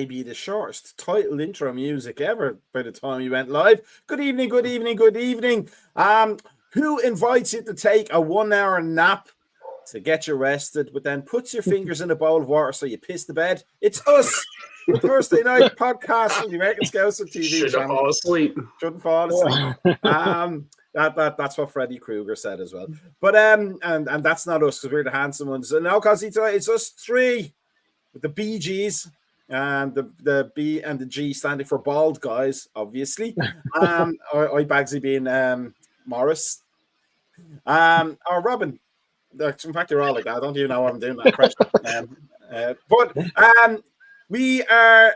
maybe the shortest title intro music ever by the time you went live. Good evening, good evening, good evening. Who invites you to take a 1 hour nap to get you rested, but then puts your fingers in a bowl of water so you piss the bed? It's us, the Thursday night podcast from the American Scouts of TV Shouldn't channel. fall asleep. Shouldn't fall asleep. That's what Freddy Krueger said as well. But and that's not us, because we're the handsome ones. And now, because it's us three with the BGs and the B and the G standing for bald guys, obviously. I Bagsy being Morris. Or Robin. In fact, they're all like that. I don't even know what I'm doing that impression. We are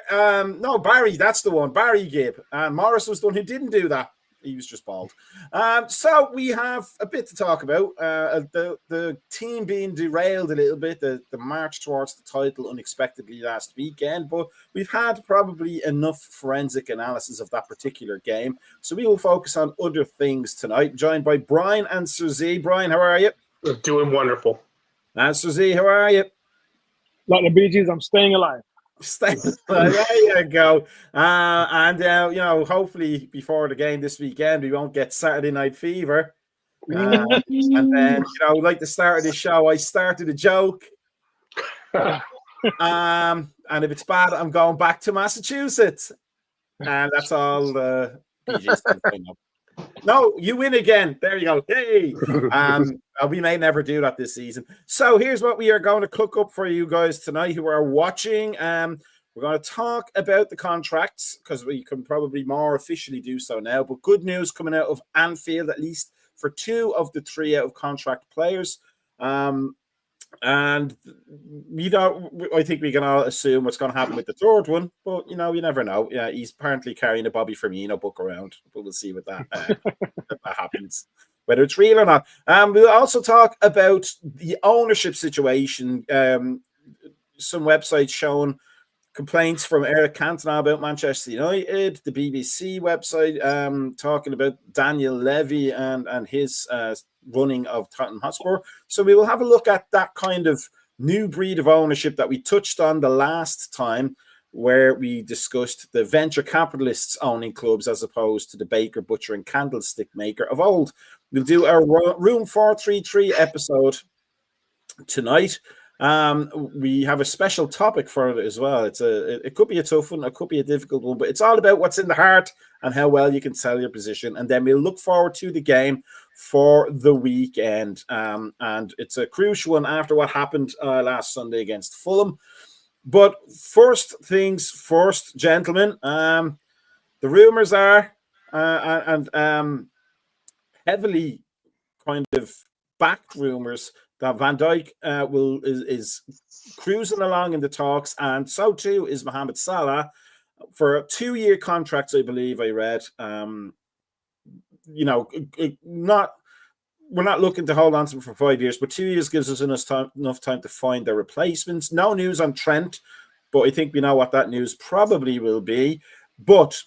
no, Barry, that's the one. Barry Gibb. And Morris was the one who didn't do that. He was just bald. So we have a bit to talk about. The team being derailed a little bit, the march towards the title unexpectedly last weekend, but we've had probably enough forensic analysis of that particular game. So we will focus on other things tonight, joined by Brian and Sir Z. Brian, how are you? Doing wonderful. And Sir Z, how are you? Like the Bee Gees, I'm staying alive. There you go. Hopefully before the game this weekend, we won't get Saturday Night Fever. And then, like the start of the show, I started a joke. And if it's bad, I'm going back to Massachusetts. And that's all the PGs can up. No, you win again. There you go. Hey. We may never do that this season. So here's what we are going to cook up for you guys tonight who are watching. We're going to talk about the contracts, because we can probably more officially do so now. But good news coming out of Anfield, at least for 2 of the 3 out of contract players. And I think we can all assume what's going to happen with the third one, but you never know. Yeah, he's apparently carrying a Bobby Firmino book around, but we'll see what that happens, whether it's real or not. We'll also talk about the ownership situation. Some websites showing complaints from Eric Cantona about Manchester United, the BBC website talking about Daniel Levy and his running of Tottenham Hotspur. So we will have a look at that kind of new breed of ownership that we touched on the last time, where we discussed the venture capitalists owning clubs as opposed to the baker, butcher, and candlestick maker of old. We'll do our Room 433 episode tonight. We have a special topic for it as well. It could be a tough one, it could be a difficult one, but it's all about what's in the heart and how well you can sell your position. And then we'll look forward to the game for the weekend. And it's a crucial one after what happened last Sunday against Fulham. But first things first, gentlemen. The rumors are heavily kind of backed rumors that Van Dijk is cruising along in the talks, and so too is Mohamed Salah for 2-year contracts. I believe I read. We're not looking to hold on to them for 5 years, but 2 years gives us enough time to find their replacements. No news on Trent, but I think we know what that news probably will be. But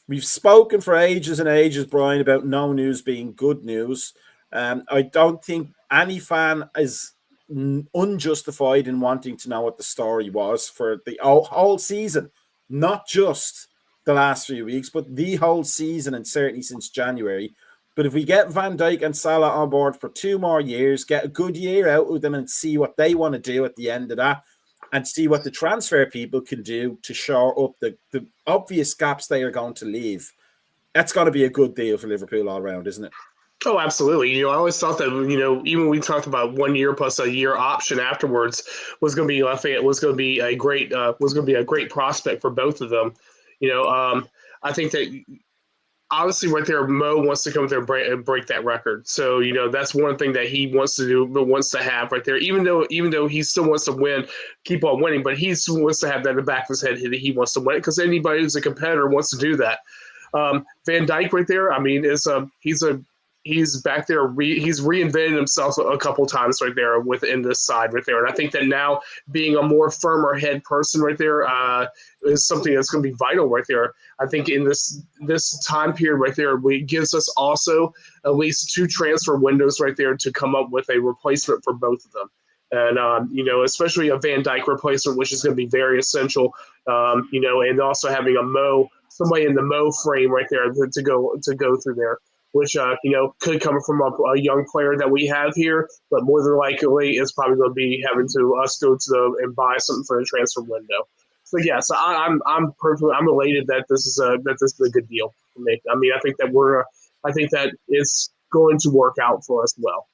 we've spoken for ages and ages, Brian, about no news being good news. I don't think any fan is unjustified in wanting to know what the story was for the whole season, not just the last few weeks, but the whole season, and certainly since January. But if we get Van Dijk and Salah on board for 2 more years, get a good year out with them and see what they want to do at the end of that, and see what the transfer people can do to shore up the obvious gaps they are going to leave, that's going to be a good deal for Liverpool all round, isn't it? Oh, absolutely. I always thought that, even we talked about 1 year plus a year option afterwards was going to be, I think it was going to be a great prospect for both of them. I think that obviously right there, Mo wants to come there and break that record. So, that's one thing that he wants to do, but wants to have right there, even though he still wants to win, keep on winning, but he still wants to have that in the back of his head that he wants to win it, because anybody who's a competitor wants to do that. Van Dijk right there, I mean, he's back there. He's reinvented himself a couple times right there within this side right there. And I think that now being a more firmer head person right there is something that's going to be vital right there. I think in this time period right there, it gives us also at least 2 transfer windows right there to come up with a replacement for both of them. And, especially a Van Dijk replacement, which is going to be very essential, and also having somebody in the Mo frame right there to go through there, which, could come from a young player that we have here, but more than likely is probably going to be having to us go to and buy something for the transfer window. So yeah, so I'm elated that this is a good deal for me. I mean, I think that it's going to work out for us well.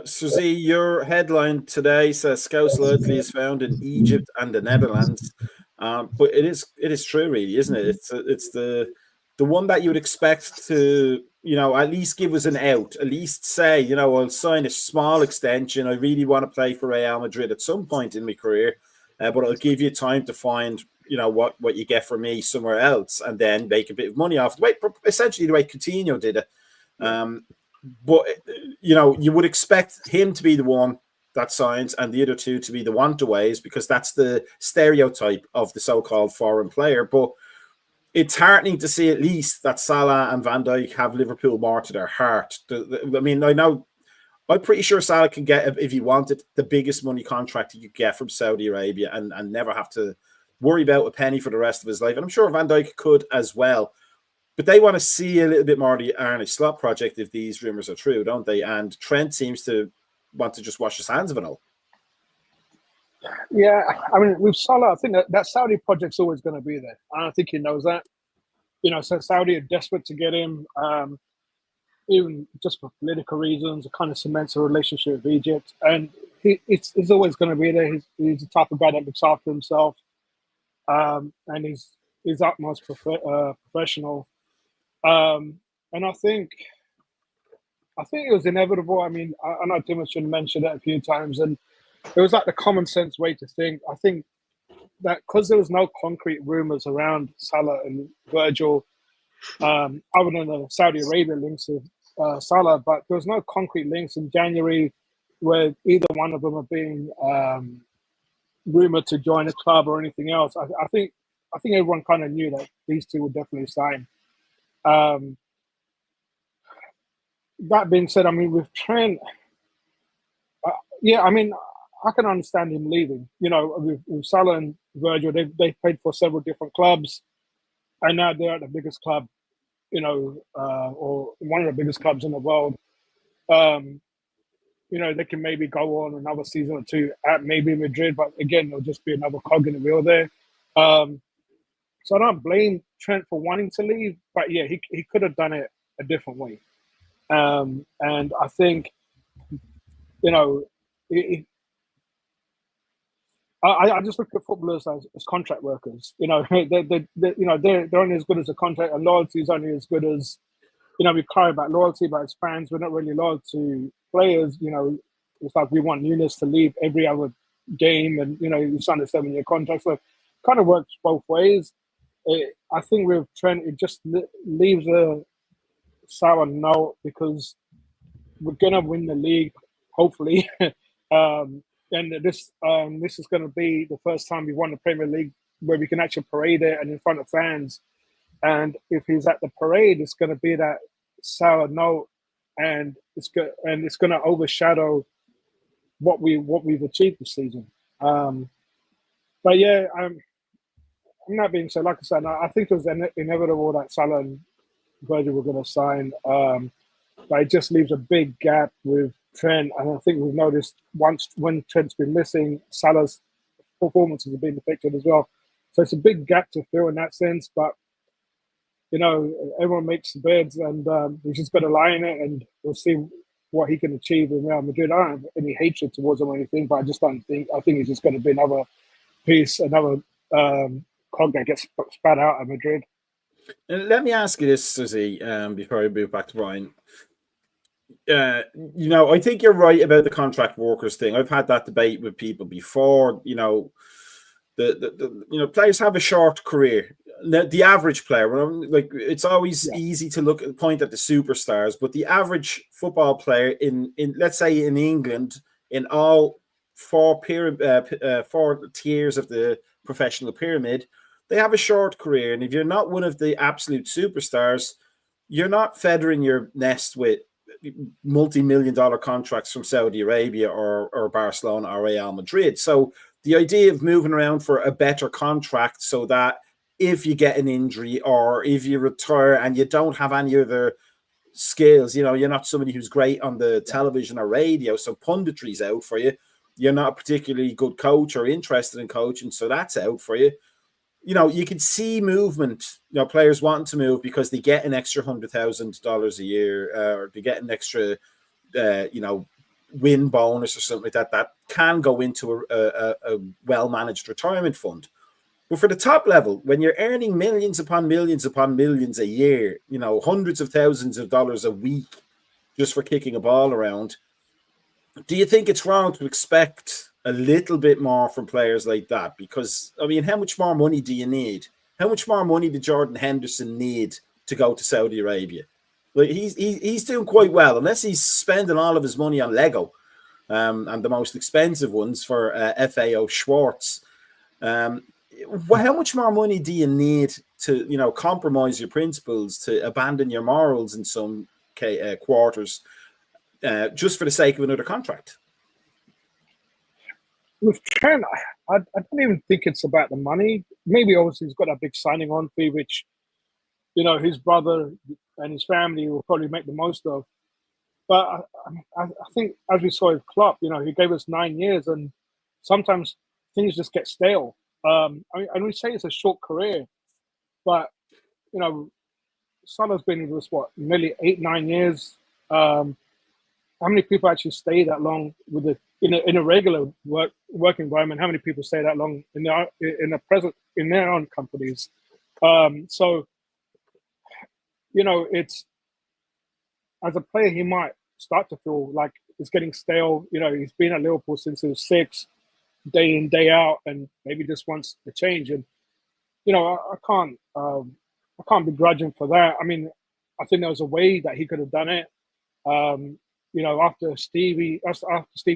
Suzy, your headline today says Scouse loyalty is found in Egypt and the Netherlands, but it is true, really, isn't it? It's the one that you would expect to, at least give us an out, at least say, I'll sign a small extension. I really want to play for Real Madrid at some point in my career, but I'll give you time to find, what you get from me somewhere else, and then make a bit of money off the way. Essentially, the way Coutinho did it. But, you would expect him to be the one that signs and the other two to be the want-aways, because that's the stereotype of the so-called foreign player. But it's heartening to see at least that Salah and Van Dijk have Liverpool more to their heart. I mean, I'm pretty sure Salah can get, if he wanted, the biggest money contract he could get from Saudi Arabia and never have to worry about a penny for the rest of his life. And I'm sure Van Dijk could as well. But they want to see a little bit more of the Arne Slot project if these rumours are true, don't they? And Trent seems to want to just wash his hands of it all. Yeah, I mean, with Salah, I think that Saudi project's always going to be there. And I think he knows that. So Saudi are desperate to get him, even just for political reasons. It kind of cements a relationship with Egypt. And he's always going to be there. He's the type of guy that looks after himself. And he's utmost professional. And I think it was inevitable. I mean, I know Timothy mentioned it a few times, and it was like the common sense way to think. I think that because there was no concrete rumors around Salah and Virgil, other than the Saudi Arabia links of Salah, but there was no concrete links in January where either one of them are being rumored to join a club or anything else. I think everyone kind of knew that these two would definitely sign. That being said, I mean, with Trent, I mean, I can understand him leaving. With Salah and Virgil, they played for several different clubs, and now they're at the biggest club, or one of the biggest clubs in the world. They can maybe go on another season or two at maybe Madrid, but again, there'll just be another cog in the wheel there. So I don't blame Trent for wanting to leave, but yeah, he could have done it a different way. And I think, I just look at footballers as contract workers. They're only as good as a contract, and loyalty is only as good as, we cry about loyalty, but as fans, we're not really loyal to players. It's like we want Nunes to leave every other game, and you sign a 7-year contract, so it kind of works both ways. I think with Trent, it just leaves a sour note because we're gonna win the league, hopefully. And this is going to be the first time we've won the Premier League where we can actually parade it and in front of fans. And if he's at the parade, it's going to be that sour note, and it's going to overshadow what we've achieved this season. But yeah, I'm not being so. Like I said, I think it was inevitable that Salah and Virgil were going to sign, but it just leaves a big gap with Trent, and I think we've noticed when Trent's been missing, Salah's performances have been affected as well. So it's a big gap to fill in that sense. But everyone makes beds, and he's just got to lie in it, and we'll see what he can achieve in Real Madrid. I don't have any hatred towards him or anything, but I just don't think. I think he's just going to be another piece, another cog that gets spat out at Madrid. Let me ask you this, Suzy, before I move back to Brian. I think you're right about the contract workers thing. I've had that debate with people before. The players have a short career. The average player, it's always easy to point at the superstars, but the average football player in let's say in England, in all four tiers of the professional pyramid, they have a short career. And if you're not one of the absolute superstars, you're not feathering your nest with multi-million-dollar contracts from Saudi Arabia or Barcelona or Real Madrid. So the idea of moving around for a better contract so that if you get an injury or if you retire and you don't have any other skills, you're not somebody who's great on the television or radio, so punditry's out for you. You're not a particularly good coach or interested in coaching, so that's out for you. You can see movement, players wanting to move because they get an extra $100,000 a year, or they get an extra, win bonus or something like that can go into a well-managed retirement fund. But for the top level, when you're earning millions upon millions upon millions a year, hundreds of thousands of dollars a week just for kicking a ball around, do you think it's wrong to expect a little bit more from players like that? Because, how much more money do you need? How much more money did Jordan Henderson need to go to Saudi Arabia? Like he's doing quite well, unless he's spending all of his money on Lego, and the most expensive ones for FAO Schwartz. How much more money do you need to, compromise your principles, to abandon your morals in some quarters, just for the sake of another contract? With Trent, I don't even think it's about the money. Maybe obviously he's got a big signing on fee, which, his brother and his family will probably make the most of. But I think, as we saw with Klopp, he gave us 9 years, and sometimes things just get stale. And we say it's a short career, but Salah's been with us nearly 8-9 years. How many people actually stay that long with in a regular work environment? How many people stay that long in their own companies? So it's, as a player, he might start to feel like it's getting stale. He's been at Liverpool since he was 6. Day in, day out, and maybe just wants to change. And I can't begrudge him for that. I think there was a way that he could have done it. After Stevie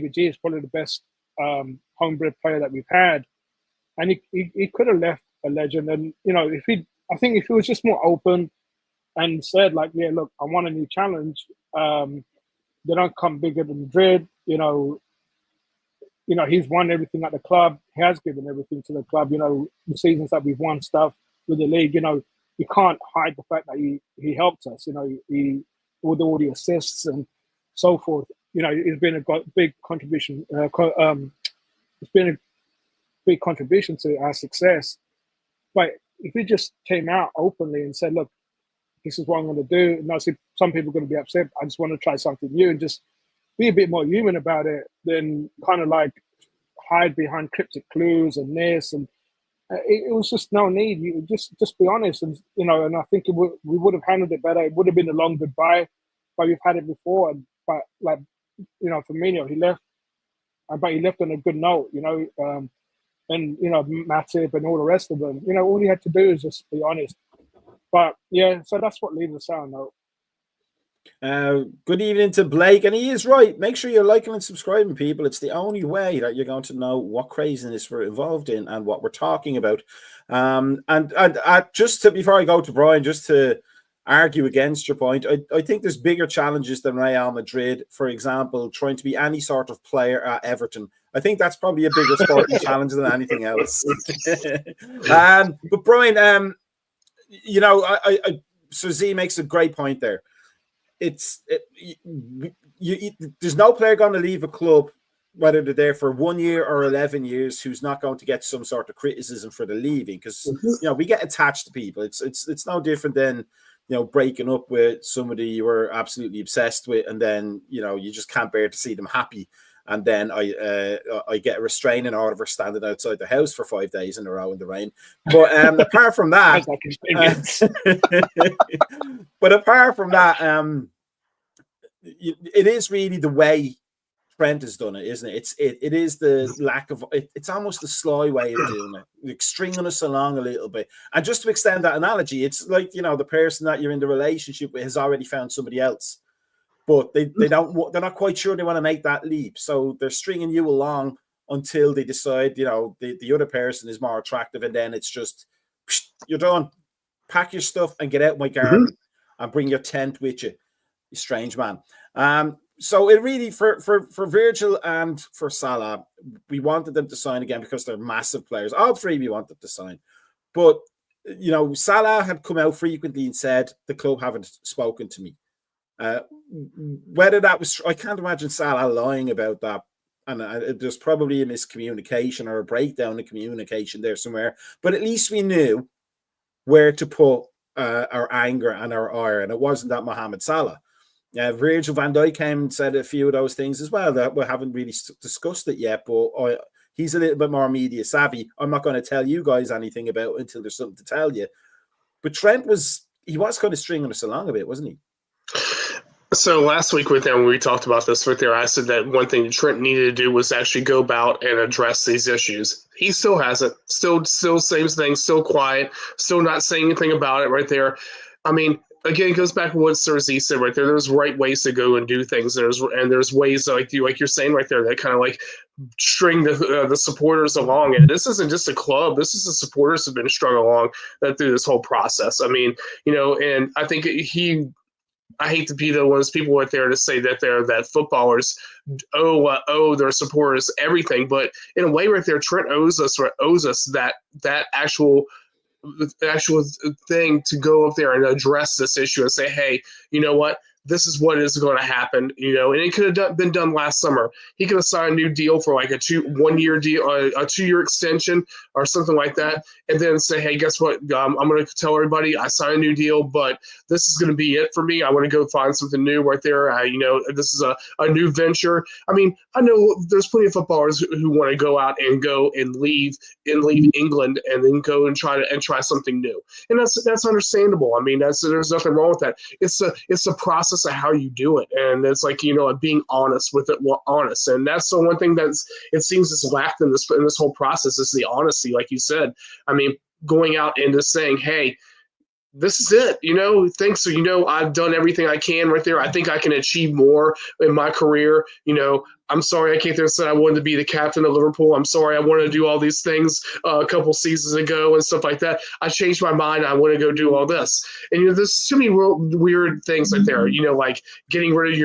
G is probably the best homebred player that we've had, and he could have left a legend. And if he was just more open and said like, yeah, look, I want a new challenge. They don't come bigger than Madrid. He's won everything at the club. He has given everything to the club. The seasons that we've won stuff with the league, you can't hide the fact that he helped us. He with all the assists and so forth. It's been a big contribution. It's been a big contribution to our success. But if he just came out openly and said, "Look, this is what I'm going to do," and I see some people are going to be upset. I just want to try something new, and just be a bit more human about it than kind of like hide behind cryptic clues and this. And it was just no need. You just be honest, and and I think we would have handled it better. It would have been a long goodbye, but we've had it before. But like Firmino, he left, but he left on a good note. And Matip and all the rest of them. All you had to do is just be honest. But yeah, so that's what leaves us out now. Good evening to Blake, and he is right. Make sure you're liking and subscribing, people. It's the only way that you're going to know what craziness we're involved in and what we're talking about. And just before I go to Brian, just to argue against your point, I think there's bigger challenges than Real Madrid, for example, trying to be any sort of player at Everton. I think that's probably a bigger sporting challenge than anything else. But Brian, so Z makes a great point there. There's no player going to leave a club, whether they're there for 1 year or 11 years, who's not going to get some sort of criticism for the leaving, because we get attached to people. It's no different than breaking up with somebody you were absolutely obsessed with, and then you just can't bear to see them happy. And then I get a restraining order for standing outside the house for 5 days in a row in the rain. But apart from that, it is really the way Trent has done it, isn't it? It is the lack of it. It's almost the sly way of doing it, like stringing us along a little bit. And just to extend that analogy, it's like the person that you're in the relationship with has already found somebody else, but they're not quite sure they want to make that leap, so they're stringing you along until they decide the other person is more attractive, and then it's just you're done. Pack your stuff and get out my garden and bring your tent with you. Strange man. So it really for Virgil and for Salah, we wanted them to sign again because they're massive players. All three we wanted to sign, but Salah had come out frequently and said the club haven't spoken to me. Whether that was, I can't imagine Salah lying about that, and there's probably a miscommunication or a breakdown in communication there somewhere. But at least we knew where to put our anger and our ire, and it wasn't that Mohamed Salah. Virgil van Dijk came and said a few of those things as well that we haven't really discussed it yet, but he's a little bit more media savvy. I'm not going to tell you guys anything about it until there's something to tell you. But Trent was kind of stringing us along a bit, wasn't he? So last week with them, when we talked about this right there, I said that one thing Trent needed to do was actually go about and address these issues. He still hasn't. Still same thing, still quiet, still not saying anything about it right there. I mean, again, it goes back to what Sir Z said right there. There's right ways to go and do things. There's ways like you're saying right there that kind of like string the supporters along. And this isn't just a club. This is the supporters have been strung along through this whole process. I mean, and I think I hate to be the ones people out there to say that footballers owe their supporters everything, but in a way, right there, Trent owes us that actual thing to go up there and address this issue and say, hey, you know what? This is what is going to happen, and it could have been done last summer. He could have signed a new deal for like a 1-year deal, a 2-year extension or something like that, and then say, hey, guess what? I'm going to tell everybody I signed a new deal, but this is going to be it for me. I want to go find something new right there. This is a new venture. I mean, I know there's plenty of footballers who want to go out and leave England and then go and try something new, and that's understandable. I mean, there's nothing wrong with that. It's a process of how you do it, and it's like being honest with it. Well, honest, and that's the one thing it seems is lacked in this whole process is the honesty, like you said. I mean, going out and just saying, hey, this is it, thanks. I've done everything I can right there. I think I can achieve more in my career. I'm sorry I came there and said I wanted to be the captain of Liverpool. I'm sorry I wanted to do all these things a couple seasons ago and stuff like that. I changed my mind. I want to go do all this. And there's too many real weird things like there. Like getting rid of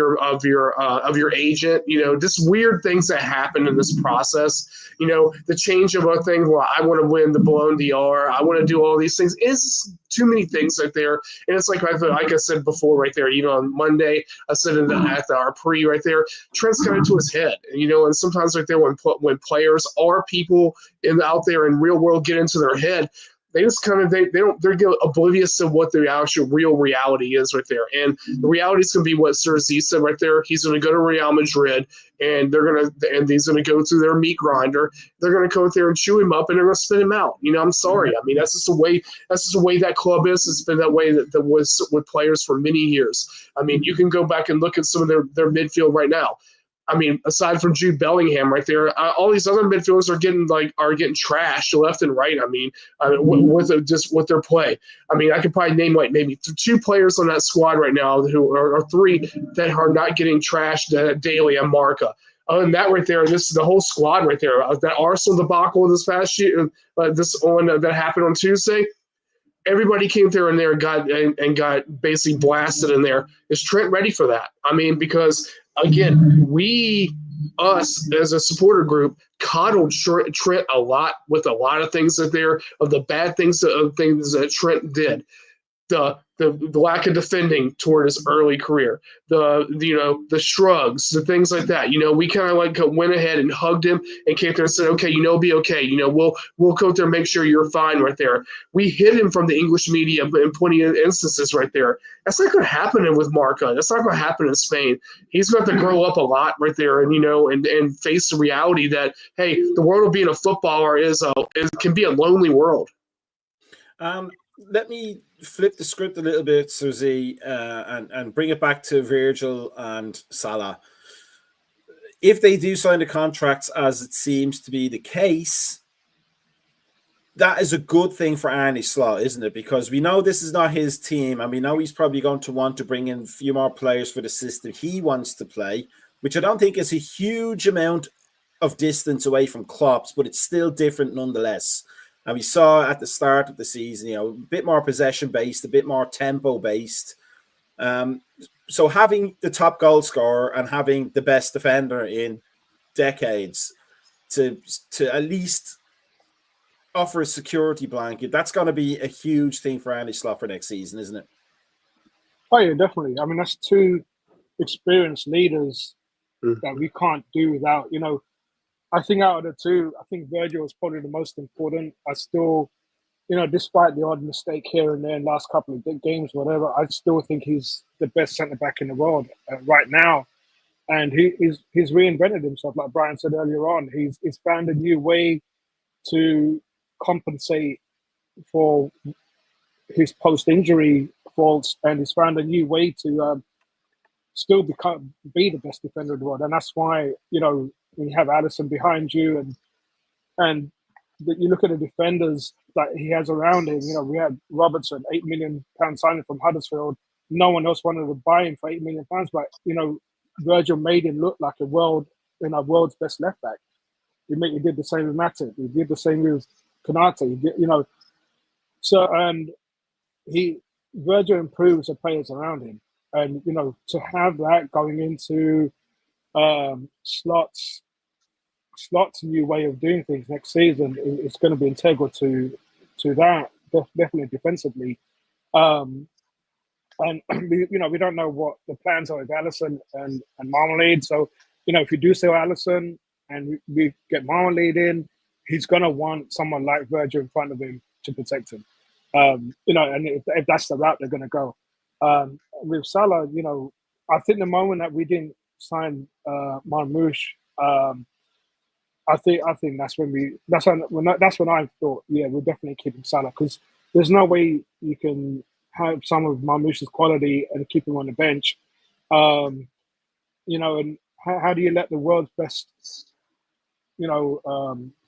your agent. Just weird things that happen in this process. The change of a thing. Well, I want to win the Ballon d'Or. I want to do all these things. It's too many things right there. And it's like I said before right there. On Monday I said at our pre right there. Trent's got into his head, and sometimes right there when players or people out there in real world get into their head, they just kind of they're oblivious to what the actual real reality is right there. And the reality is going to be what Sir Z said right there. He's going to go to Real Madrid, and he's going to go through their meat grinder. They're going to go there and chew him up, and they're going to spit him out. I'm sorry. I mean, that's just the way that club is. It's been that way that was with players for many years. I mean, you can go back and look at some of their midfield right now. I mean, aside from Jude Bellingham right there, all these other midfielders are getting trashed left and right. I mean, with their play. I mean, I could probably name maybe 2 players on that squad right now who are 3 that are not getting trashed daily on Macka. Other than that right there, this is the whole squad right there. That Arsenal debacle this past year, that happened on Tuesday. Everybody came there and got basically blasted in there. Is Trent ready for that? I mean, because again, us as a supporter group coddled Trent a lot with a lot of things of the bad things that Trent did. The lack of defending toward his early career, the shrugs, the things like that. We kind of went ahead and hugged him and came there and said, okay, be okay. We'll go there and make sure you're fine right there. We hid him from the English media in plenty of instances right there. That's not going to happen with Macka. That's not going to happen in Spain. He's going to have to grow up a lot right there and face the reality that, hey, the world of being a footballer can be a lonely world. Let me flip the script a little bit, Suzy, and bring it back to Virgil and Salah. If they do sign the contracts, as it seems to be the case, that is a good thing for Arne Slot, isn't it? Because we know this is not his team, and we know he's probably going to want to bring in a few more players for the system he wants to play, which I don't think is a huge amount of distance away from Klopp's, but it's still different nonetheless. And we saw at the start of the season, a bit more possession-based, a bit more tempo-based. So having the top goal scorer and having the best defender in decades to at least offer a security blanket, that's going to be a huge thing for Andy Slot for next season, isn't it? Oh yeah, definitely. I mean, that's two experienced leaders that we can't do without. You know, I think out of the two, I think Virgil is probably the most important. I still, you know, despite the odd mistake here and there in the last couple of games, whatever, I still think he's the best centre back in the world right now. And he's reinvented himself, like Brian said earlier on. He's found a new way to compensate for his post-injury faults, and he's found a new way to still be the best defender in the world. And that's why, you know, when you have Alisson behind you and you look at the defenders that he has around him, you know, we had Robertson, £8 million signing from Huddersfield. No one else wanted to buy him for £8 million, but, you know, Virgil made him look like a world's best left back. He did the same with Matip. He did the same with Konate. You know, so and Virgil improves the players around him, and you know, to have that going into Slot's new way of doing things next season is going to be integral to that, definitely defensively. And we don't know what the plans are with Alisson and Marmalade. So, you know, if you do sell Alisson and we get Marmalade in, he's going to want someone like Virgil in front of him to protect him. You know, and if that's the route they're going to go. With Salah, you know, I think the moment that we didn't sign Marmoush, I think that's when I thought, yeah, we're definitely keeping Salah, because there's no way you can have some of Marmoush's quality and keep him on the bench. You know, and how do you let the world's best, you know,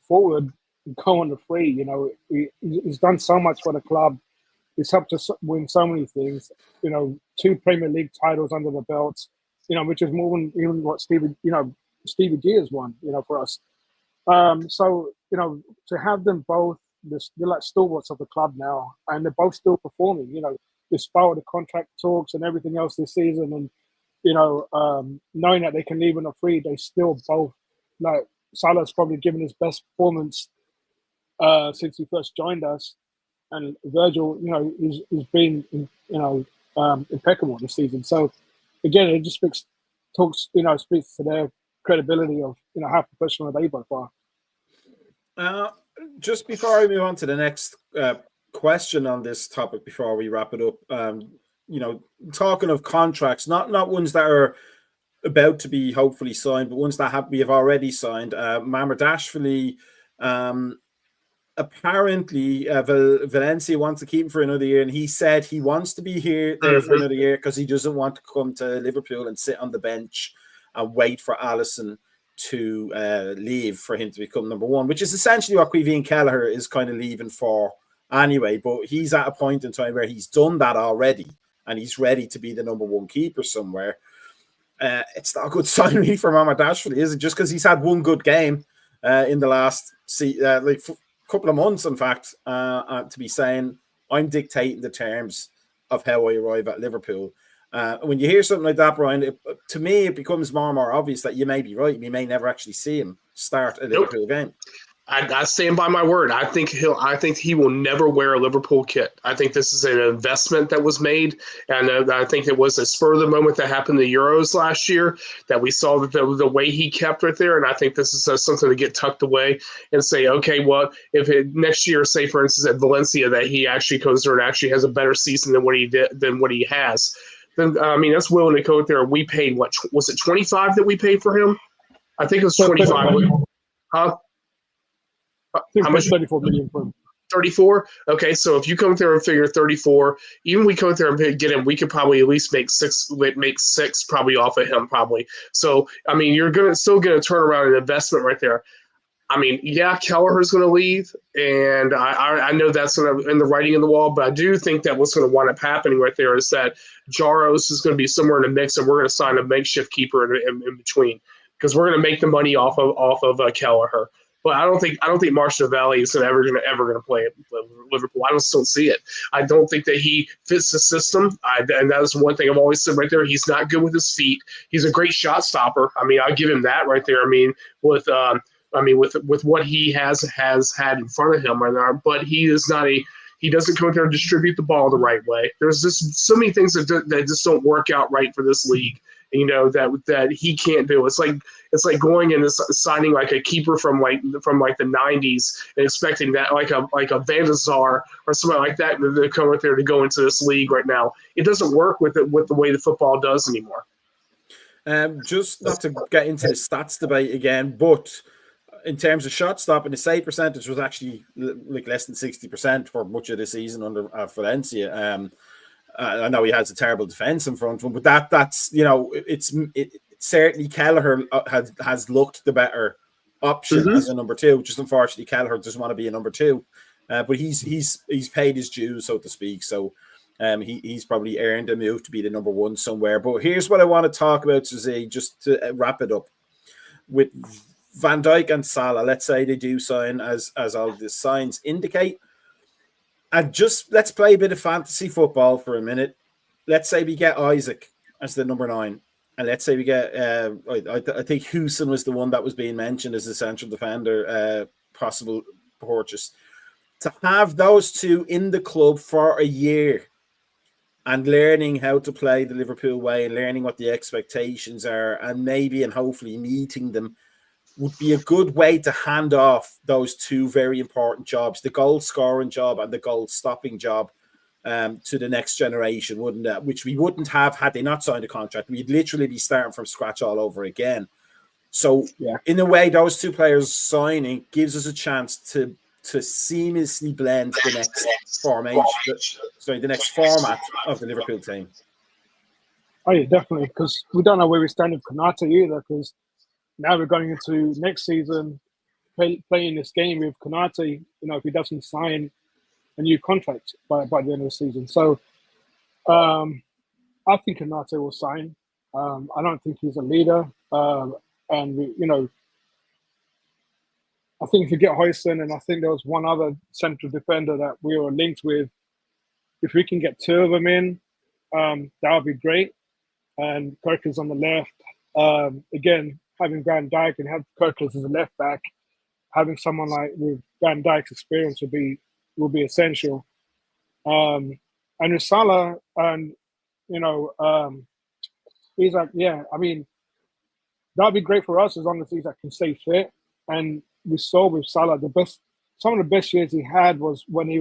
forward go on the free? You know, he's done so much for the club. He's helped us win so many things. You know, 2 Premier League titles under the belt. You know, which is more than even what Stevie G has won. You know, for us. So you know, to have them both, they're like stalwarts of the club now, and they're both still performing. You know, despite the contract talks and everything else this season, and you know, knowing that they can leave on a free, they still both, like, Salah's probably given his best performance since he first joined us, and Virgil, you know, he's been, you know, impeccable this season. So again, it just speaks to their credibility of, you know, how professional they both are. Just before I move on to the next question on this topic, before we wrap it up, you know, talking of contracts, not ones that are about to be hopefully signed, but ones that we have already signed. Mamardashvili, apparently Valencia wants to keep him for another year, and he said he wants to be there for another year because he doesn't want to come to Liverpool and sit on the bench and wait for Alisson to leave for him to become number one, which is essentially what Quiveen Kelleher is kind of leaving for anyway. But he's at a point in time where he's done that already, and he's ready to be the number one keeper somewhere. It's not a good sign really for Mamardashvili, is it? Just because he's had one good game in the last couple of months, in fact, to be saying, I'm dictating the terms of how I arrive at Liverpool. When you hear something like that, Brian, to me, it becomes more and more obvious that you may be right. We may never actually see him start a Liverpool game. I stand by my word. I think he will never wear a Liverpool kit. I think this is an investment that was made, and I think it was a spur of the moment that happened in the Euros last year that we saw that the way he kept right there. And I think this is something to get tucked away and say, okay, well, if next year, say for instance at Valencia, that he actually goes there and actually has a better season than what he has, then I mean that's willing to go there. We paid what was it 25 that we paid for him? I think it was 25. Huh? How much? 34 million for him. 34. Okay, so if you come there and figure 34, even we come there and get him, we could probably at least make six probably off of him probably. So I mean, you're still gonna turn around an investment right there. I mean, yeah, Kelleher's going to leave, and I know that's in the writing on the wall, but I do think that what's going to wind up happening right there is that Jaros is going to be somewhere in the mix, and we're going to sign a makeshift keeper in between because we're going to make the money off of Kelleher. But I don't think Marshall Valley is ever gonna play at Liverpool. I just don't see it. I don't think that he fits the system. And that is one thing I've always said right there. He's not good with his feet. He's a great shot stopper. I mean, I'll give him that right there. With what he has had in front of him right now, but he is not a. He doesn't come in there and distribute the ball the right way. There's just so many things that just don't work out right for this league. That he can't do. It's like going and signing like a keeper from the 90s and expecting that like a Van der Sar or something like that to come out there to go into this league right now. It doesn't work with the way the football does anymore. Just not to get into the stats debate again, but in terms of shot stopping, the save percentage was actually like less than 60% for much of the season under Valencia. I know he has a terrible defense in front of him, but that's it's certainly Kelleher has looked the better option as a number two. Just unfortunately, Kelleher doesn't want to be a number two, but he's paid his dues, so to speak. So he's probably earned a move to be the number one somewhere. But here's what I want to talk about, Suzy, just to wrap it up with Van Dijk and Salah. Let's say they do sign as all the signs indicate. And just let's play a bit of fantasy football for a minute. Let's say we get Isaac as the number 9. And let's say we get, I think Houston was the one that was being mentioned as a central defender, possible purchase. To have those two in the club for a year and learning how to play the Liverpool way and learning what the expectations are and maybe and hopefully meeting them would be a good way to hand off those two very important jobs, the goal scoring job and the goal stopping job, to the next generation, wouldn't it? Which we wouldn't have had they not signed a contract. We'd literally be starting from scratch all over again. So in a way, those two players signing gives us a chance to seamlessly blend the next the next format of the Liverpool team. Oh yeah, definitely, because we don't know where we stand with Konate either, because now we're going into next season playing this game with Konate, if he doesn't sign a new contract by the end of the season. So I think Konate will sign. I don't think he's a leader. And, I think if we get Hoyson, and I think there was one other central defender that we were linked with, if we can get two of them in, that would be great. And Kirk is on the left. Again, having Van Dijk and have Kirkland as a left back, having someone like with Van Dijk's experience will be essential. And with Salah and he's like, that'd be great for us as long as he's can stay fit. And we saw with Salah some of the best years he had was when he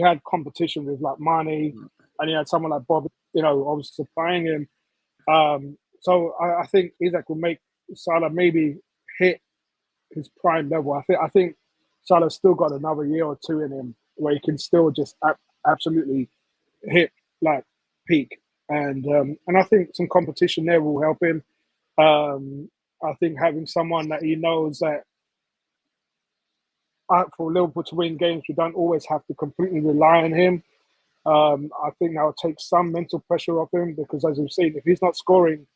had competition with like Mane, and he had someone like Bob, obviously supplying him. So I think Isaac will make Salah maybe hit his prime level. I think Salah's still got another year or two in him where he can still just absolutely hit like peak. And I think some competition there will help him. I think having someone that he knows that for Liverpool to win games, we don't always have to completely rely on him. I think that will take some mental pressure off him, because as we've seen, if he's not scoring,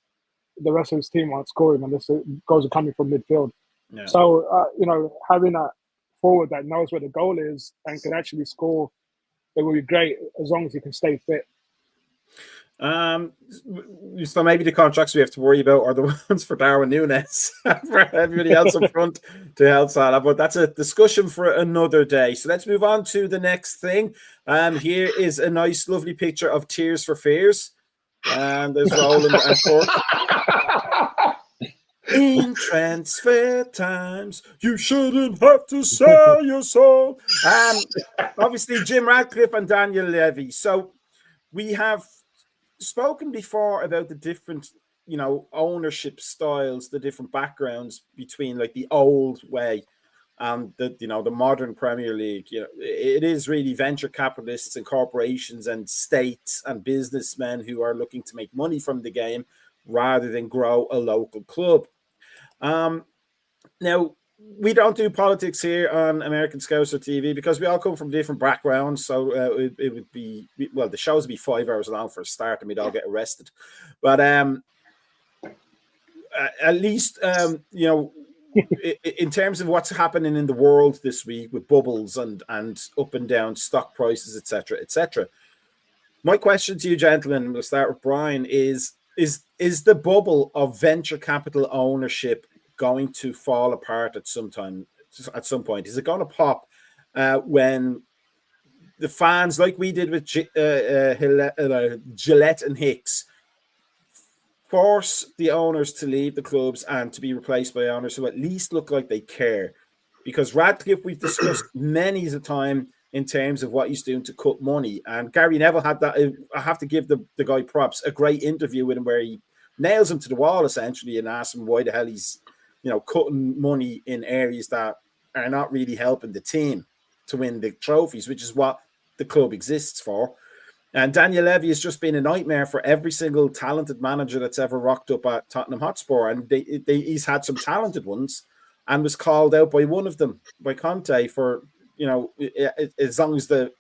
the rest of his team aren't scoring unless goals are coming from midfield. Yeah. So, having that forward that knows where the goal is and can actually score, it will be great as long as he can stay fit. So maybe the contracts we have to worry about are the ones for Darwin Núñez for everybody else up front to help Salah, but that's a discussion for another day. So let's move on to the next thing. Here is a nice lovely picture of Tears for Fears, and there's Roland and Cork. In transfer times, you shouldn't have to sell your soul. Obviously Jim Ratcliffe and Daniel Levy. So we have spoken before about the different, ownership styles, the different backgrounds between like the old way and the modern Premier League. It is really venture capitalists and corporations and states and businessmen who are looking to make money from the game rather than grow a local club. Now, we don't do politics here on American Scouser TV because we all come from different backgrounds. So it would be, the shows would be 5 hours long for a start and we'd all get arrested. But at least, in terms of what's happening in the world this week with bubbles and up and down stock prices, etc., etc. My question to you, gentlemen, we'll start with Brian, is the bubble of venture capital ownership going to fall apart at some point? Is it going to pop when the fans, like we did with Gillette and Hicks, force the owners to leave the clubs and to be replaced by owners who at least look like they care? Because Radcliffe, we've discussed many a time in terms of what he's doing to cut money. And Gary Neville had that. I have to give the guy props. A great interview with him where he nails him to the wall, essentially, and asks him why the hell he's, cutting money in areas that are not really helping the team to win the trophies, which is what the club exists for. And Daniel Levy has just been a nightmare for every single talented manager that's ever rocked up at Tottenham Hotspur. And he's had some talented ones and was called out by one of them, by Conte, for, as long as the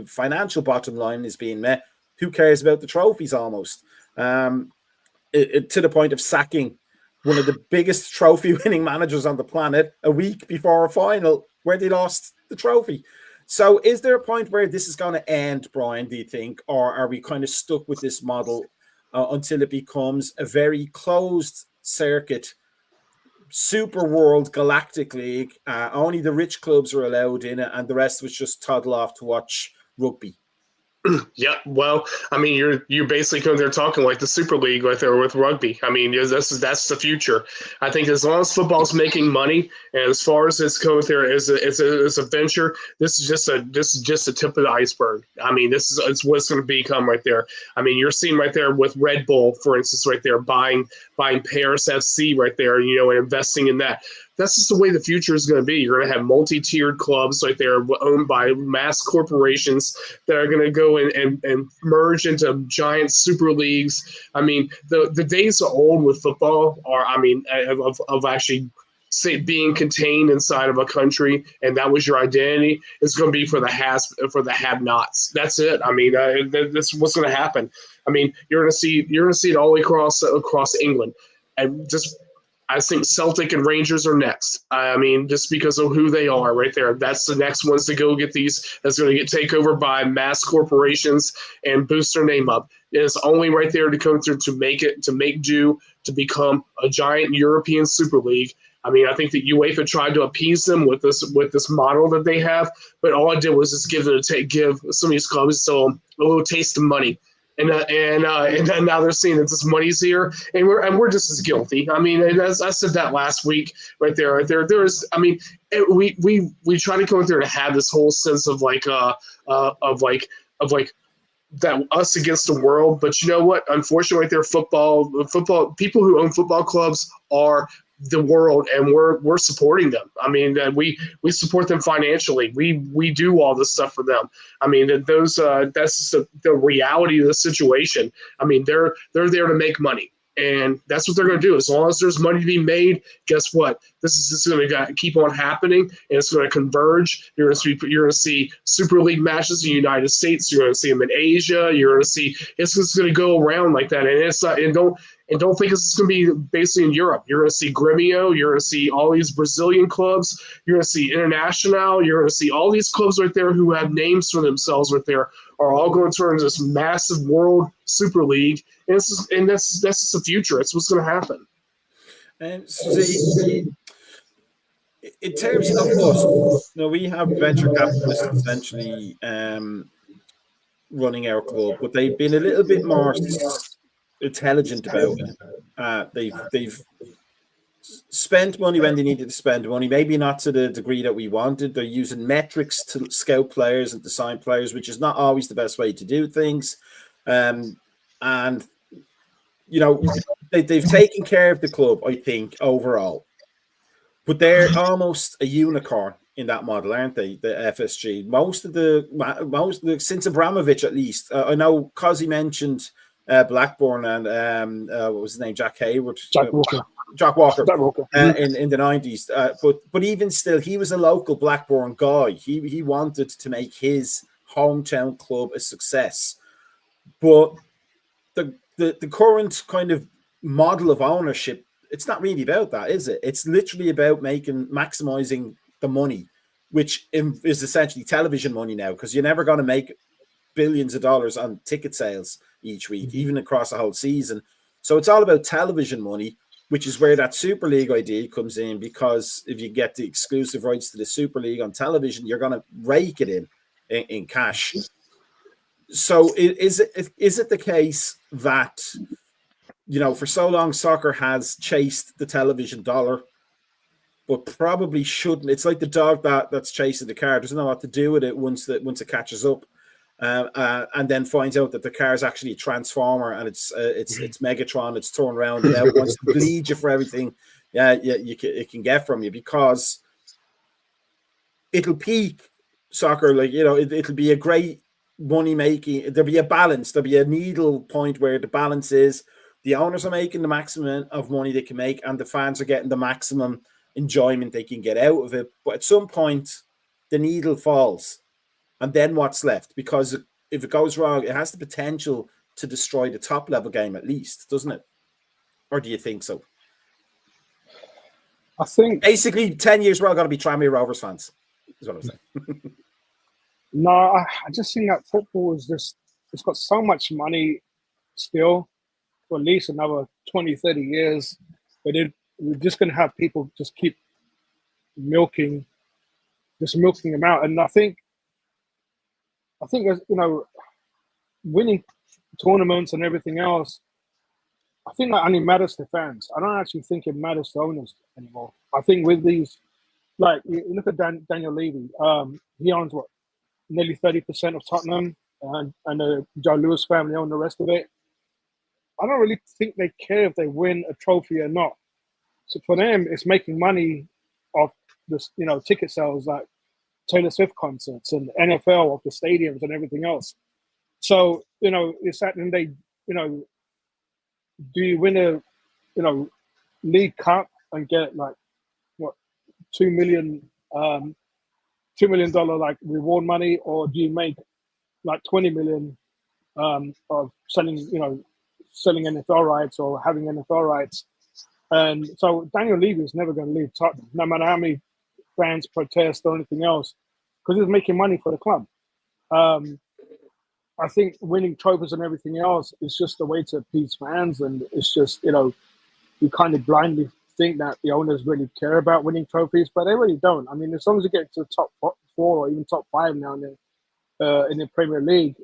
financial bottom line is being met, who cares about the trophies almost? To the point of sacking one of the biggest trophy-winning managers on the planet a week before a final where they lost the trophy. So is there a point where this is going to end, Brian, do you think? Or are we kind of stuck with this model until it becomes a very closed circuit, super world, galactic league? Only the rich clubs are allowed in it and the rest was just toddle off to watch rugby? Yeah, well, I mean, you're basically going there talking like the Super League right there with rugby. I mean, that's the future. I think as long as football's making money, and as far as it's going there is a venture, this is just a tip of the iceberg. I mean, it's what's going to become right there. I mean, you're seeing right there with Red Bull, for instance, right there buying Paris FC right there, and investing in that. That's just the way the future is going to be. You're going to have multi-tiered clubs right there owned by mass corporations that are going to go and merge into giant super leagues. I mean, the days are old with football of actually being contained inside of a country and that was your identity. It's going to be for the have-nots. That's it. I mean, that's what's going to happen. I mean, you're going to see it all the way across England, and just. I think Celtic and Rangers are next. I mean, just because of who they are right there. That's the next ones to go get these. That's going to get taken over by mass corporations and boost their name up. It's only right there to come through to make do, to become a giant European Super League. I mean, I think that UEFA tried to appease them with this model that they have, but all it did was just give some of these clubs a little taste of money. And then now they're seeing that this money's here, and we're just as guilty. I mean, and as I said that last week, right there. There's, I mean, we try to go in there to have this whole sense of that us against the world. But you know what? Unfortunately, right there, football people who own football clubs are the world, and we're supporting them. I mean, we support them financially. We do all this stuff for them. I mean, that's just the reality of the situation. I mean, they're there to make money, and that's what they're going to do. As long as there's money to be made, guess what? This is just going to keep on happening, and it's going to converge. You're going to see Super League matches in the United States. You're going to see them in Asia. You're going to see it's just going to go around like that, and it's not. And don't think it's going to be basically in Europe. You're going to see Grêmio. You're going to see all these Brazilian clubs. You're going to see International. You're going to see all these clubs right there who have names for themselves right there are all going to turn into this massive world Super League. And that's just the future. It's what's going to happen. And in terms of us, we have venture capitalists essentially running our club, but they've been a little bit more intelligent about it. They've spent money when they needed to spend money, maybe not to the degree that we wanted. They're using metrics to scout players and to sign players, which is not always the best way to do things. And they've taken care of the club, I think, overall. But they're almost a unicorn in that model, aren't they? The FSG. Most since Abramovich, at least. I know Cosy mentioned Blackburn and what was his name? Jack Hayward. Jack Walker. In the 90s. But even still, he was a local Blackburn guy. He wanted to make his hometown club a success. But the current kind of model of ownership it's not really about that, is it? It's literally about maximizing the money, which is essentially television money now, because you're never going to make billions of dollars on ticket sales each week, even across the whole season. So it's all about television money, which is where that Super League idea comes in, because if you get the exclusive rights to the Super League on television, you're going to rake it in cash. So is it the case that, for so long soccer has chased the television dollar, but probably shouldn't? It's like the dog that's chasing the car, doesn't know what to do with it once it catches up, and then finds out that the car is actually a transformer, and it's Megatron. It's turned around and out, wants to bleed you for everything it can get from you, because it'll peak soccer, it'll be a great money making. There'll be a balance. There'll be a needle point where the balance is the owners are making the maximum of money they can make, and the fans are getting the maximum enjoyment they can get out of it. But at some point, the needle falls, and then what's left? Because if it goes wrong, it has the potential to destroy the top level game, at least, doesn't it? Or do you think so? I think basically 10 years we're all going to be Tranmere Rovers fans, is what I'm saying. No, I just think that football is it's got so much money still for at least another 20, 30 years. But we're just going to have people just keep milking them out. And I think winning tournaments and everything else, I think that only matters to fans. I don't actually think it matters to owners anymore. I think with these, like, you look at Daniel Levy, he owns nearly 30% of Tottenham, and the Joe Lewis family own the rest of it. I don't really think they care if they win a trophy or not. So for them, it's making money off this, ticket sales, like Taylor Swift concerts and NFL off the stadiums and everything else. So, it's that, and they, do you win a, League Cup and get like what, $2 million like reward money, or do you make like 20 million of selling NFL rights or having NFL rights? And so Daniel Levy is never going to leave Tottenham, no matter how many fans protest or anything else, because he's making money for the club. I think winning trophies and everything else is just a way to appease fans, and it's just, you kind of blindly think that the owners really care about winning trophies, but they really don't. I mean, as long as you get to the top 4 or even top 5 now in the Premier League,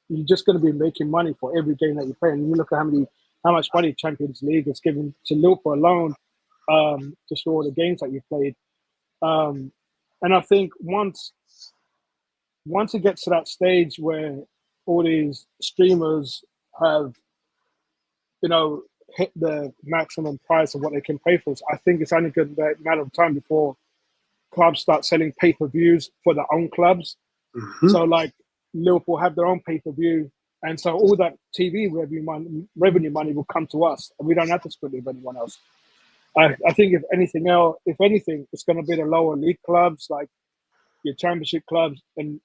you're just going to be making money for every game that you play. And you look at how much money Champions League is given to Liverpool alone, just for all the games that you played. And I think once it gets to that stage where all these streamers have, hit the maximum price of what they can pay for us, I think it's only a matter of time before clubs start selling pay-per-views for their own clubs. Mm-hmm. So, like, Liverpool have their own pay-per-view, and so all that TV revenue money will come to us, and we don't have to split it with anyone else. I think if anything, it's going to be the lower league clubs, like your championship clubs, and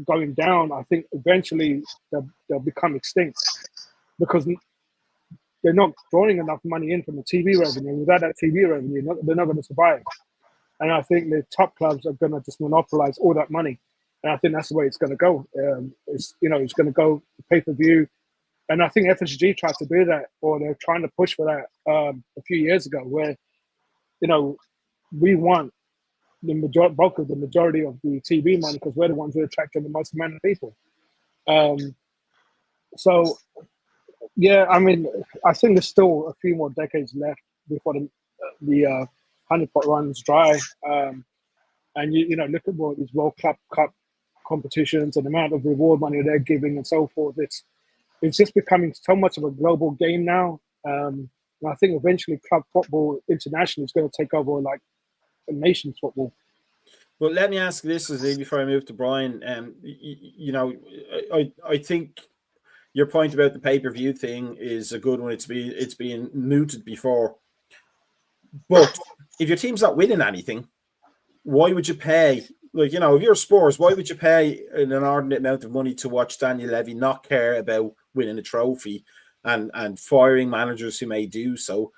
going down. I think eventually they'll become extinct because they're not drawing enough money in from the TV revenue. Without that TV revenue, they're not going to survive. And I think the top clubs are going to just monopolize all that money. And I think that's the way it's going to go. It's going to go pay-per-view. And I think FSG tried to do that, or they're trying to push for that a few years ago, where, we want the majority of the TV money because we're the ones who are attracting the most amount of people. So, yeah, I mean, I think there's still a few more decades left before the honeypot runs dry. And you look at what these World Cup competitions and the amount of reward money they're giving and so forth. It's just becoming so much of a global game now. And I think eventually club football internationally is going to take over like a nation's football. Well, let me ask this before I move to Brian. I think your point about the pay-per-view thing is a good one. It's been mooted before. But if your team's not winning anything, why would you pay? Like, if you're Spurs, why would you pay an inordinate amount of money to watch Daniel Levy not care about winning a trophy and firing managers who may do so?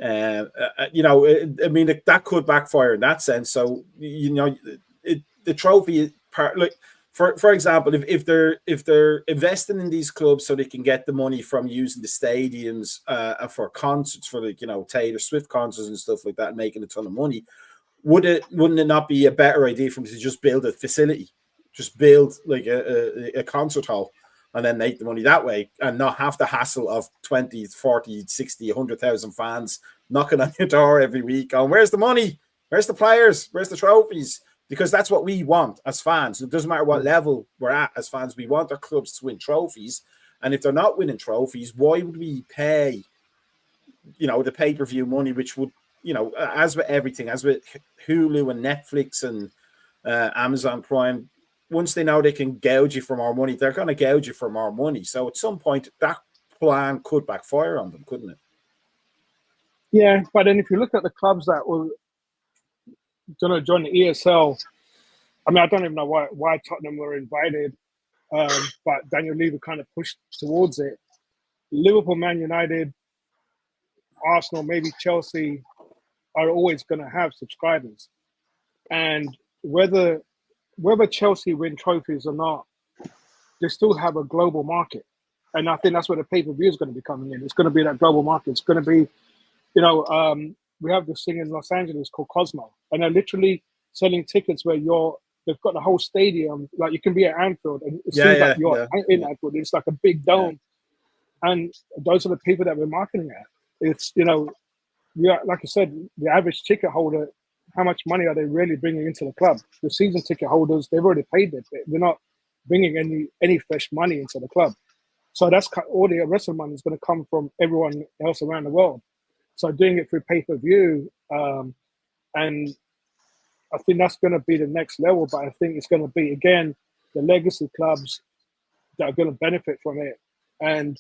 I mean, that could backfire in that sense. So, the trophy part, like for example, if they're investing in these clubs so they can get the money from using the stadiums for concerts, for Taylor Swift concerts and stuff like that, and making a ton of money, wouldn't it not be a better idea for them to just build a facility, just build like a concert hall, and then make the money that way, and not have the hassle of 20, 40, 60, 100,000 fans knocking on your door every week going, where's the money? Where's the players? Where's the trophies? Because that's what we want as fans. It doesn't matter what level we're at as fans. We want our clubs to win trophies. And if they're not winning trophies, why would we pay, the pay-per-view money, which would, as with everything, as with Hulu and Netflix and Amazon Prime, once they know they can gouge you for more money, they're going to gouge you for more money. So at some point, that plan could backfire on them, couldn't it? Yeah, but then if you look at the clubs that were going to join the ESL, I mean, I don't even know why Tottenham were invited, but Daniel Levy kind of pushed towards it. Liverpool, Man United, Arsenal, maybe Chelsea are always going to have subscribers. And whether Chelsea win trophies or not, they still have a global market. And I think that's where the pay-per-view is going to be coming in. It's going to be that global market. It's going to be, we have this thing in Los Angeles called Cosmo, and they're literally selling tickets where they've got the whole stadium, like you can be at Anfield, and it seems like you're in Anfield. It's like a big dome, and those are the people that we're marketing at. It's like I said, the average ticket holder, how much money are they really bringing into the club? The season ticket holders, they've already paid their bit. They're not bringing any fresh money into the club. So that's all the rest of the money is going to come from everyone else around the world. So doing it through pay-per-view, and I think that's going to be the next level. But I think it's going to be, again, the legacy clubs that are going to benefit from it. And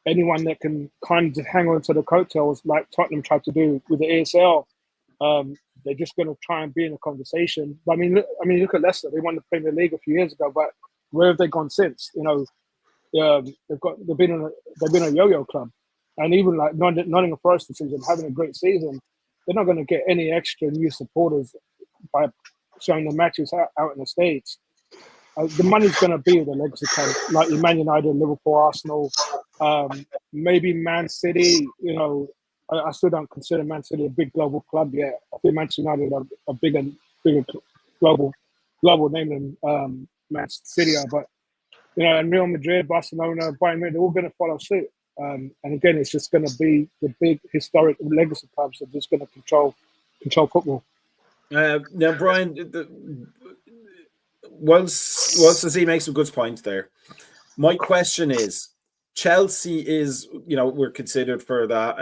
anyone that can kind of hang on to the coattails like Tottenham tried to do with the ASL, they're just going to try and be in a conversation. But I mean, look at Leicester. They won the Premier League a few years ago, but where have they gone since? They've been a yo-yo club. And even like Nottingham Forest this season, having a great season, they're not going to get any extra new supporters by showing the matches out in the States. The money's going to be the legacy clubs, like Man United, Liverpool, Arsenal, maybe Man City. I still don't consider Man City a big global club yet. I think Manchester United are a bigger global name than Man City are. But and Real Madrid, Barcelona, Bayern Munich, they're all going to follow suit. And again, it's just going to be the big historic legacy clubs that are just going to control football. Now, Brian, whilst he makes some good points there, my question is, Chelsea is, we're considered for that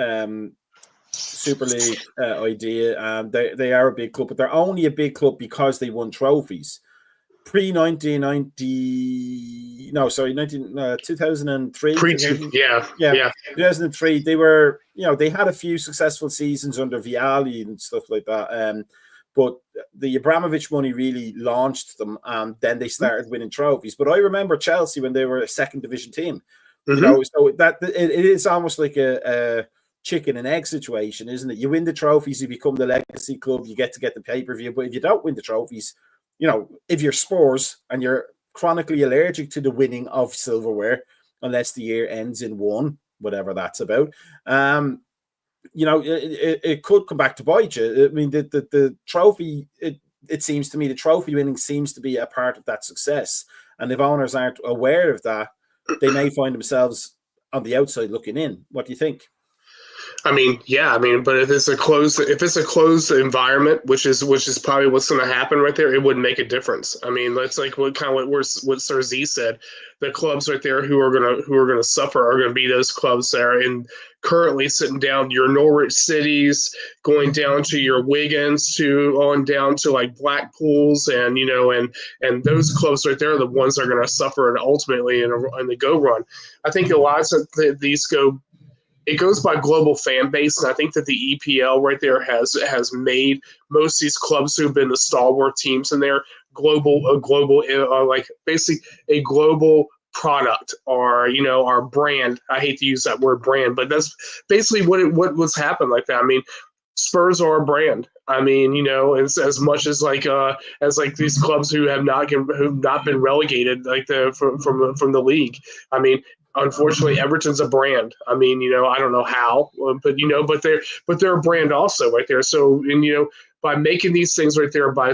Super League idea, and they are a big club, but they're only a big club because they won trophies. Pre-2003. 2003. They were, they had a few successful seasons under Vialli and stuff like that. But the Abramovich money really launched them, and then they started winning trophies. But I remember Chelsea when they were a second division team. So that it is almost like a chicken and egg situation, isn't it? You win the trophies, you become the legacy club, you get the pay-per-view. But if you don't win the trophies, if you're Spurs and you're chronically allergic to the winning of silverware, unless the year ends in one, whatever that's about, it could come back to bite you. I mean, the trophy, it seems to me, the trophy winning seems to be a part of that success. And if owners aren't aware of that, they may find themselves on the outside looking in. What do you think? But if it's a closed environment, which is probably what's going to happen right there, it wouldn't make a difference. I mean, that's like what Sir Z said. The clubs right there who are gonna suffer are going to be those clubs that are currently sitting down your Norwich Cities, going down to your Wigans, down to like Blackpools, and those clubs right there are the ones that are going to suffer, and ultimately in the go run. I think a lot of these go. It goes by global fan base, and I think that the EPL right there has made most of these clubs who've been the stalwart teams in there basically a global product or our brand. I hate to use that word brand, but that's basically what was happened like that. I mean, Spurs are a brand. I mean, it's as much as these clubs who have not been relegated from the league. I mean, unfortunately, Everton's a brand. I mean, I don't know how, but they're a brand also right there. So, and by making these things right there, by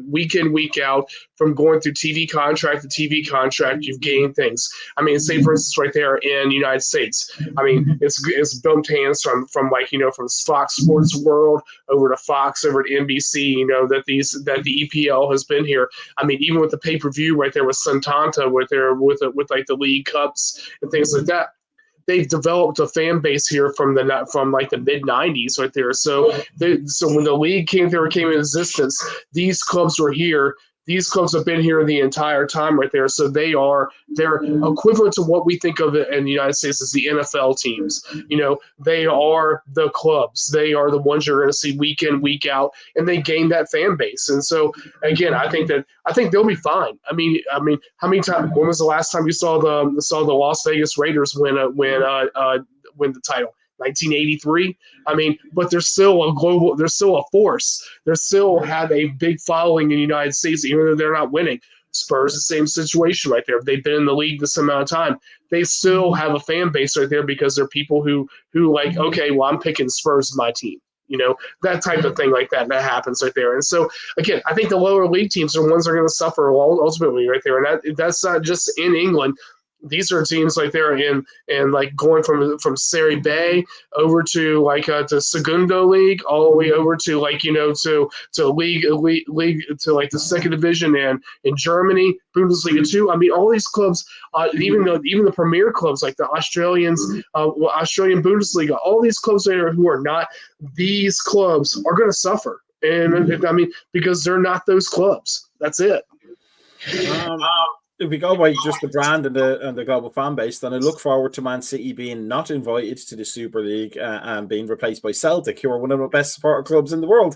week in, week out, from going through TV contract to TV contract, you've gained things. I mean, say for instance, right there in the United States, I mean, it's bumped hands from from Fox Sports World over to Fox over to NBC. That the EPL has been here. I mean, even with the pay-per-view right there with Santanta, with like the League Cups and things like that. They've developed a fan base here from the mid '90s right there. So when the league came into existence, these clubs were here. These clubs have been here the entire time right there. So they're equivalent to what we think of in the United States as the NFL teams. They are the clubs. They are the ones you're going to see week in, week out, and they gain that fan base. And so again, I think they'll be fine. I mean, how many times? When was the last time you saw the Las Vegas Raiders win the title? 1983. I mean, but they're still a force. They still have a big following in the United States, even though they're not winning. Spurs, the same situation right there. They've been in the league this amount of time. They still have a fan base right there because they're people who like, okay, well, I'm picking Spurs as my team. That type of thing like that happens right there. And so, again, I think the lower league teams are the ones that are going to suffer ultimately right there. And that's not just in England. These are teams like they're in like going from Serie B over to to Segundo League, all the way over to to league to like the second division in Germany, Bundesliga 2. I mean, all these clubs, even the premier clubs like the Australian Bundesliga, all these clubs there who are not these clubs are going to suffer, and I mean because they're not those clubs. That's it. If we go by just the brand and the global fan base, then I look forward to Man City being not invited to the Super League and being replaced by Celtic, who are one of the best supporter clubs in the world.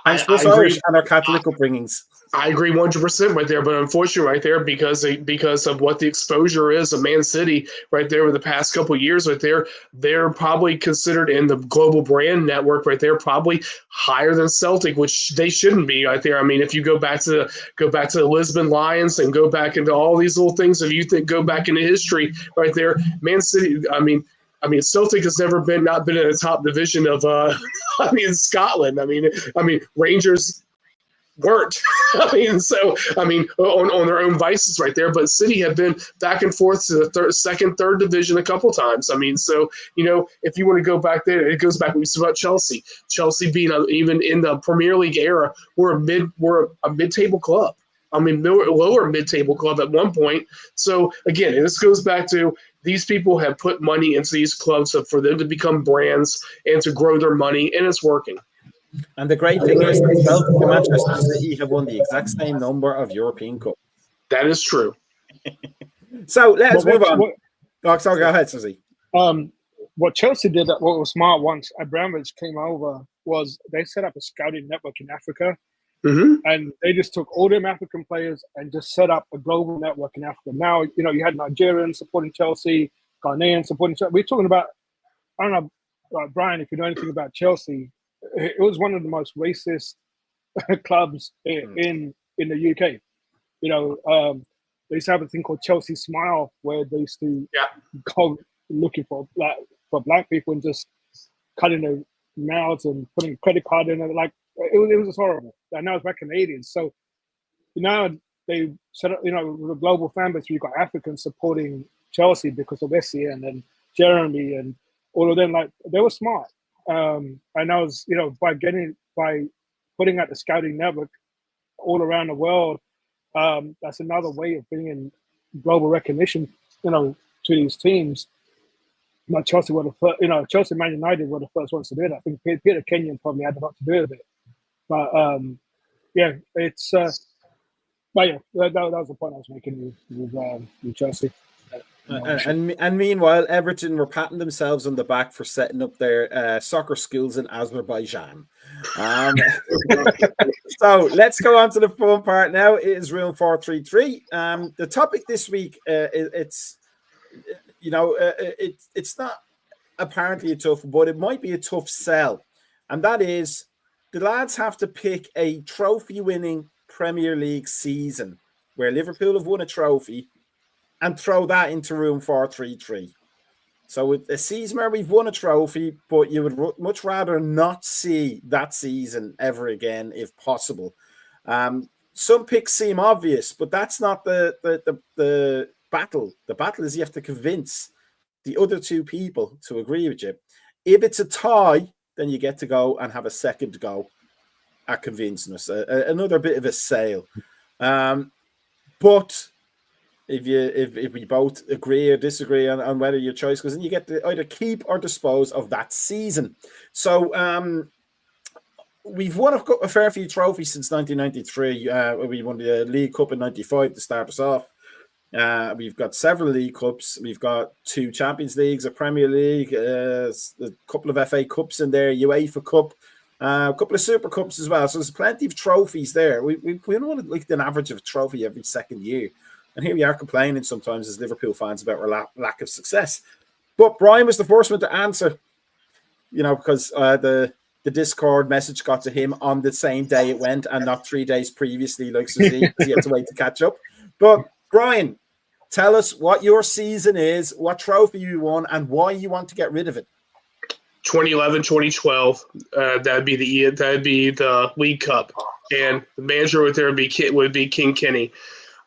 Thanks for us Irish and our Catholic upbringings. I agree 100% right there, but unfortunately right there, because of what the exposure is of Man City right there over the past couple of years right there, they're probably considered in the global brand network right there, probably higher than Celtic, which they shouldn't be right there. I mean, if you go back to the Lisbon Lions and go back into all these little things, if you go back into history right there, Man City, I mean, Celtic has never not been in a top division of, Scotland. I mean, Rangers weren't. On their own vices right there. But City have been back and forth to the third division a couple times. I mean, so if you want to go back there, it goes back. We saw about Chelsea. Chelsea being even in the Premier League era, we're a mid-table club. I mean, lower mid-table club at one point. So again, this goes back to these people have put money into these clubs for them to become brands and to grow their money, and it's working. And the great thing is that Celtic and Manchester City have won the exact same number of European Cups. That is true. So let's move on. Go ahead, Susie. What Chelsea did, what was smart once Abramovich came over, was they set up a scouting network in Africa. Mm-hmm. And they just took all them African players and just set up a global network in Africa. Now, you had Nigerians supporting Chelsea, Ghanaians supporting Chelsea. We're talking about, I don't know, Brian, if you know anything about Chelsea, it was one of the most racist clubs in the UK. They used to have a thing called Chelsea Smile, where they used to go looking for black people and just cutting their mouths and putting a credit card in it. Like it was just horrible. And that was back in the 80s. So now they set up, with a global fan base, you've got Africans supporting Chelsea because of Essien and Jeremy and all of them. Like they were smart. And that was, by putting out the scouting network all around the world, that's another way of bringing global recognition, to these teams. Like Chelsea were the first, Chelsea, Man United were the first ones to do it. I think Peter Kenyon probably had a lot to do with it. But it's, but yeah, that was the point I was making with Chelsea. And meanwhile, Everton were patting themselves on the back for setting up their soccer schools in Azerbaijan. So let's go on to the fun part now. It is room 433. The topic this week, it's not apparently a tough, but it might be a tough sell, and that is the lads have to pick a trophy-winning Premier League season where Liverpool have won a trophy and throw that into room 433. So with a season where we've won a trophy, but you would much rather not see that season ever again if possible. Some picks seem obvious, but that's not the battle. The battle is you have to convince the other two people to agree with you. If it's a tie, then you get to go and have a second go at convincing us. Another bit of a sale. But if we both agree or disagree on whether your choice goes in, you get to either keep or dispose of that season. So we've won a fair few trophies since 1993. We won the League Cup in 95 to start us off. We've got several League Cups. We've got 2 Champions Leagues, a Premier League, a couple of FA Cups in there, UEFA Cup, a couple of Super Cups as well. So there's plenty of trophies there. We don't want like an average of a trophy every second year. And here we are complaining sometimes as Liverpool fans about our lack of success. But Brian was the first one to answer, because the Discord message got to him on the same day it went and not 3 days previously, like Susie. He had to wait to catch up. But Brian, tell us what your season is, what trophy you won, and why you want to get rid of it. 2011, 2012. That'd be the League Cup, and the manager would be King Kenny.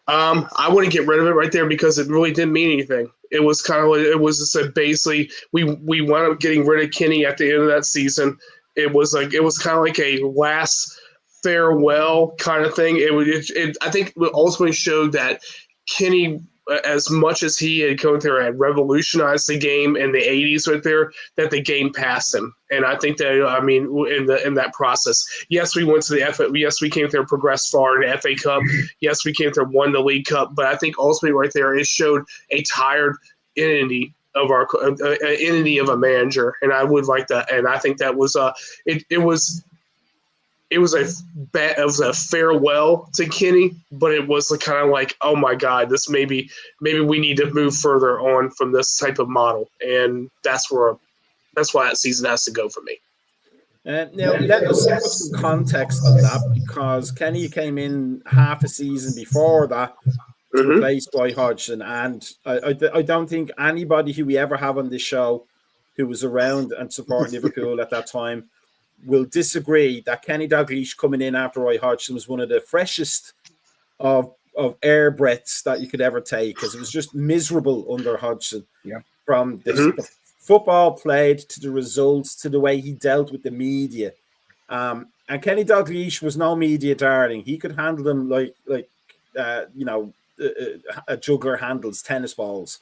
I wouldn't get rid of it right there because it really didn't mean anything. It was kind of like, it was just basically we wound up getting rid of Kenny at the end of that season. It was kind of like a last farewell kind of thing. I think it ultimately showed that Kenny, as much as he had come there and revolutionized the game in the 80s right there, that the game passed him. And I think that, in that process, yes, we went to the FA. Yes, we came there, progressed far in the FA Cup. Yes, we came there, won the League Cup. But I think ultimately right there, it showed a tired entity of our entity of a manager. And I would like that. And I think that was it was a farewell to Kenny, but it was kind of like, oh my God, this maybe we need to move further on from this type of model, and that's why that season has to go for me. Now, let us put some context on that, because Kenny came in half a season before that to replace Roy Hodgson, and I don't think anybody who we ever have on this show who was around and supporting Liverpool at that time will disagree that Kenny Dalglish coming in after Roy Hodgson was one of the freshest of air breaths that you could ever take, because it was just miserable under Hodgson. Yeah. From the football played to the results to the way he dealt with the media. And Kenny Dalglish was no media darling. He could handle them like a juggler handles tennis balls.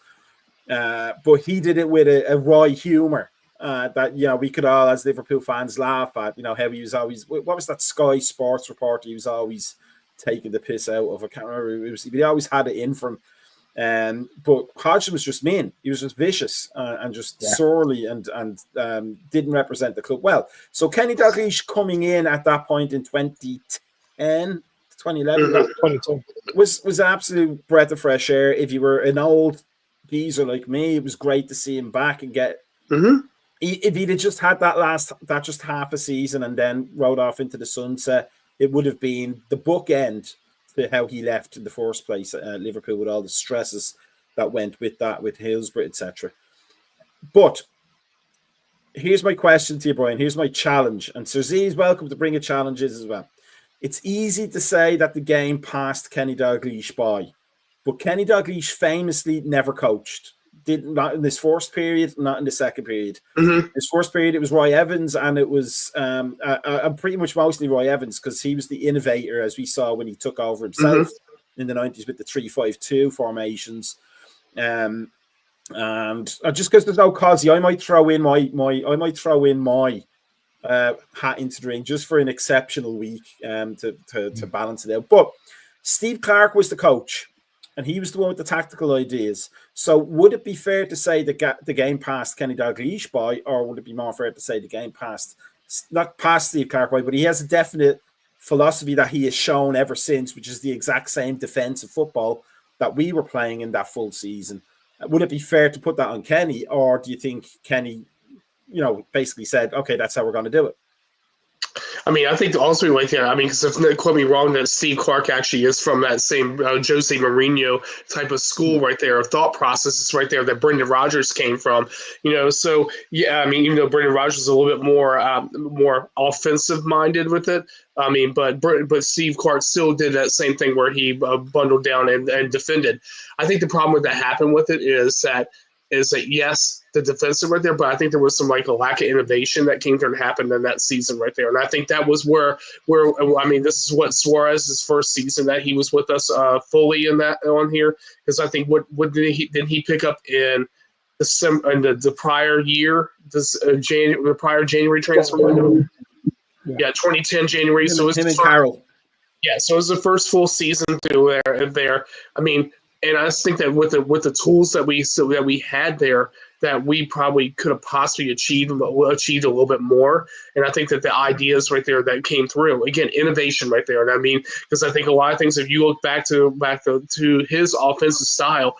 But he did it with a wry humor. That we could all, as Liverpool fans, laugh at. How he was always, what was that Sky Sports reporter he was always taking the piss out of? I can't remember. He always had it in from. But Hodgson was just mean. He was just vicious and just surly and didn't represent the club well. So Kenny Dalglish coming in at that point in 2010, 2011, 2010 was an absolute breath of fresh air. If you were an old geezer like me, it was great to see him back and get. If he'd have just had that just half a season and then rode off into the sunset, it would have been the bookend to how he left in the first place at Liverpool, with all the stresses that went with that, with Hillsborough, etc. But here's my question to you, Brian. Here's my challenge. And Sir Z is welcome to bring a challenges as well. It's easy to say that the game passed Kenny Dalglish by, but Kenny Dalglish famously never coached. Not in this first period, not in the second period. This first period, it was Roy Evans, and it was pretty much mostly Roy Evans, because he was the innovator, as we saw when he took over himself in the 90s with the 3-5-2 formations. And just because there's no Cosy, I might throw in my hat into the ring just for an exceptional week to balance it out. But Steve Clarke was the coach. and he was the one with the tactical ideas. So would it be fair to say that the game passed Kenny Dalglish by, or would it be more fair to say the game passed, not past Steve Clarke by, but he has a definite philosophy that he has shown ever since, which is the exact same defensive football that we were playing in that full season. Would it be fair to put that on Kenny, or do you think Kenny, basically said, okay, that's how we're going to do it? I mean, I think also like that. I mean, because if quote me wrong, that Steve Clarke actually is from that same Jose Mourinho type of school right there, thought processes right there that Brendan Rodgers came from. So yeah, I mean, even though Brendan Rodgers is a little bit more offensive minded with it, I mean, but Steve Clarke still did that same thing where he bundled down and defended. I think the problem with that happened with it is that yes, the defensive right there, but I think there was some like a lack of innovation that came through and happened in that season right there. And I think that was where I mean, this is what Suarez's first season that he was with us fully in that on here, because I think what did he pick up in the prior year, the prior January transfer window? Yeah, 2010 January. So it was him and Carroll. Yeah, so it was the first full season through there. I mean, and I just think that with the tools that we had there, that we probably could have possibly achieved a little bit more. And I think that the ideas right there that came through, again, innovation right there. And I mean, because I think a lot of things, if you look back to his offensive style,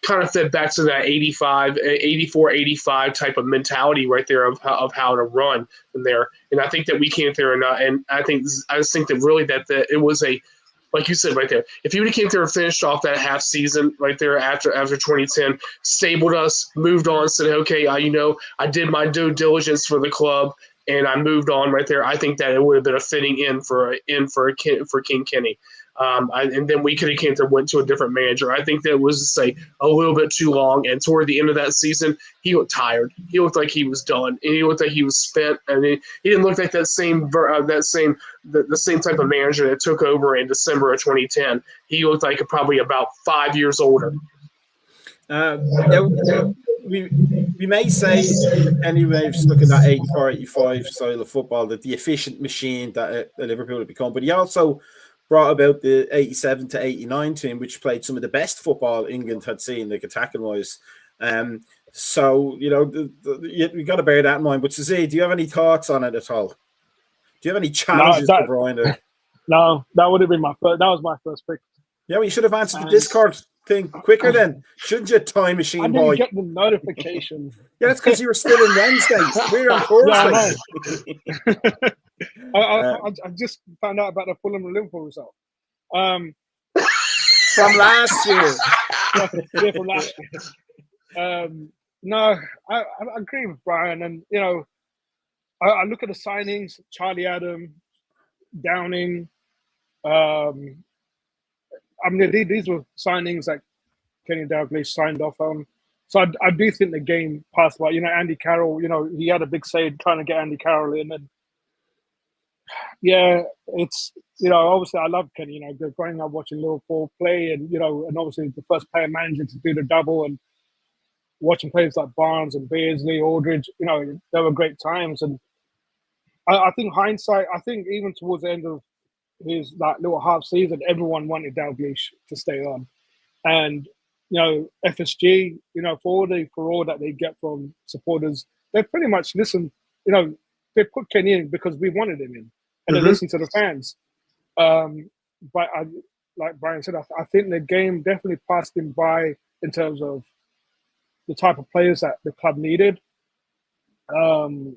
kind of fed back to that 84-85 type of mentality right there of how to run in there. And I think that we came there and I just think that really that it was a, like you said right there, if he would have came there and finished off that half season right there after 2010, stabled us, moved on, said, okay, I did my due diligence for the club and I moved on right there, I think that it would have been a fitting end for King Kenny. And then we could have came there, went to a different manager. I think that was, say, a little bit too long. And toward the end of that season, he looked tired. He looked like he was done. And he looked like he was spent. And he didn't look like the same type of manager that took over in December of 2010. He looked like probably about 5 years older. We may say, anyway, just looking at 84-85 style of football, that the efficient machine that Liverpool had become. But he also brought about the 87 to 89 team, which played some of the best football England had seen, like attacking wise. So we got to bear that in mind. But Cizzy, do you have any thoughts on it at all? Do you have any challenges for Brian? No, that would have been my first. That was my first pick. Yeah, well, you should have answered the Discord thing quicker then. Shouldn't you, time machine boy? I didn't get the notification. Yeah, that's because you were still in Wednesdays. We're on Thursdays. Yeah, I just found out about the Fulham and Liverpool result. From last year. Yeah, from last year. No, I agree with Brian. And, I look at the signings, Charlie Adam, Downing. I mean, these were signings that Kenny Dalglish signed off on. So I do think the game passed by. Andy Carroll, he had a big say trying to get Andy Carroll in. And yeah, it's, obviously I love Kenny, growing up watching Liverpool play and, and obviously the first player manager to do the double and watching players like Barnes and Beardsley, Aldridge, they were great times. And I think hindsight, even towards the end of his little half season, everyone wanted Dalglish to stay on. And, FSG, for all that they get from supporters, they pretty much listened, they put Kenny in because we wanted him in. And they listened to the fans. But like Brian said, I think the game definitely passed him by in terms of the type of players that the club needed. We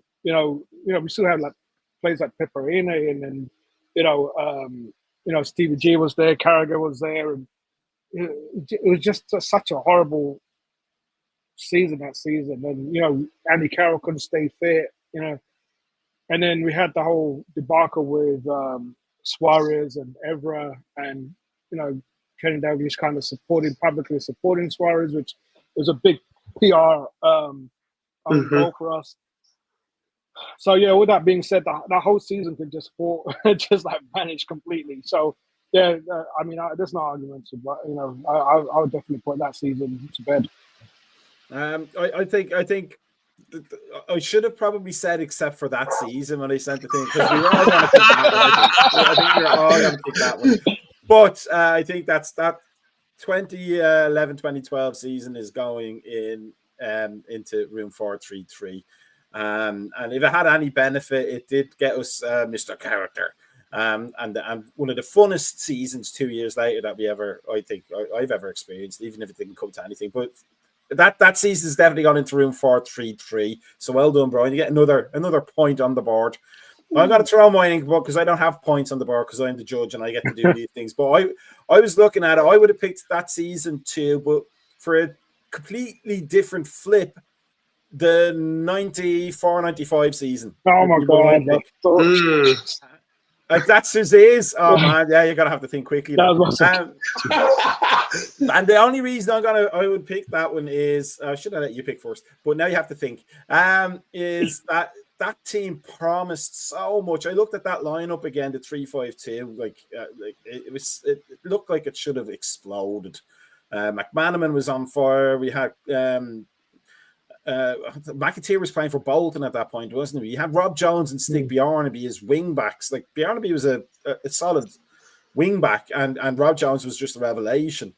still had players like Peperina and Stevie G was there, Carragher was there, and it was just such a horrible season that season. And Andy Carroll couldn't stay fit, and then we had the whole debacle with Suarez and Evra, and Kenny Dalglish kind of publicly supporting Suarez, which was a big PR goal for us. So yeah, with that being said, that whole season could just vanish completely. So yeah, I mean, there's no argument, but I would definitely put that season to bed. I think I should have probably said except for that season when I sent the thing, because we were all going to pick that one. I think we were all going to pick that one. But I think that 2011-2012 season is going in into room 433. And if it had any benefit, it did get us Mr. Character. And one of the funnest seasons 2 years later that I've ever experienced, even if it didn't come to anything. But that season has definitely gone into room 433. So well done, Brian. You get another point on the board. I'm going to throw mine in because I don't have points on the board because I'm the judge and I get to do these things. But I was looking at it. I would have picked that season too, but for a completely different flip, the 94-95 season. Oh my God. Like that's Suze's. Oh man, yeah, you gotta have to think quickly. And the only reason I would pick that one is I should have let you pick first, but now you have to think. Is that team promised so much. I looked at that lineup again, the 3-5-2. It looked like it should have exploded. McManaman was on fire. We had McAteer was playing for Bolton at that point, wasn't he? You had Rob Jones and Stig Bjarnaby as wing backs. Like Bjarnaby was a solid wing back, and Rob Jones was just a revelation.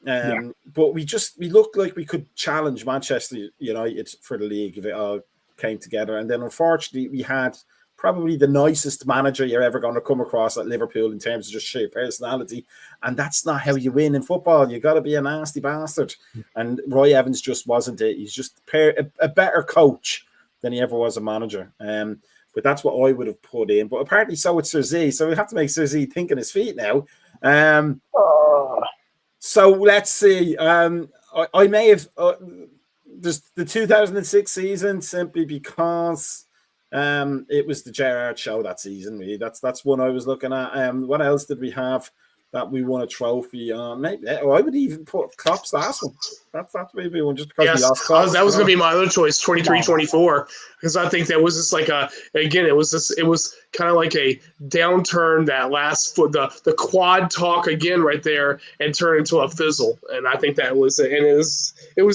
But we looked like we could challenge Manchester United for the league if it all came together. And then unfortunately we had probably the nicest manager you're ever going to come across at Liverpool in terms of just sheer personality. And that's not how you win in football. You got to be a nasty bastard. And Roy Evans just wasn't it. He's just a better coach than he ever was a manager. But that's what I would have put in. But apparently so with Sir Z. So we have to make Sir Z think on his feet now. So let's see. I may have... There's the 2006 season simply because it was the Gerrard show that season. Really, that's one I was looking at. What else did we have that we won a trophy on? Maybe I would even put Klopp's last one. That's maybe one just because we lost Klopp. That was going to be my other choice, 23-24, because I think that was just like it was kind of like a downturn that last for the quad talk again right there and turned into a fizzle, and I think that was it. And it was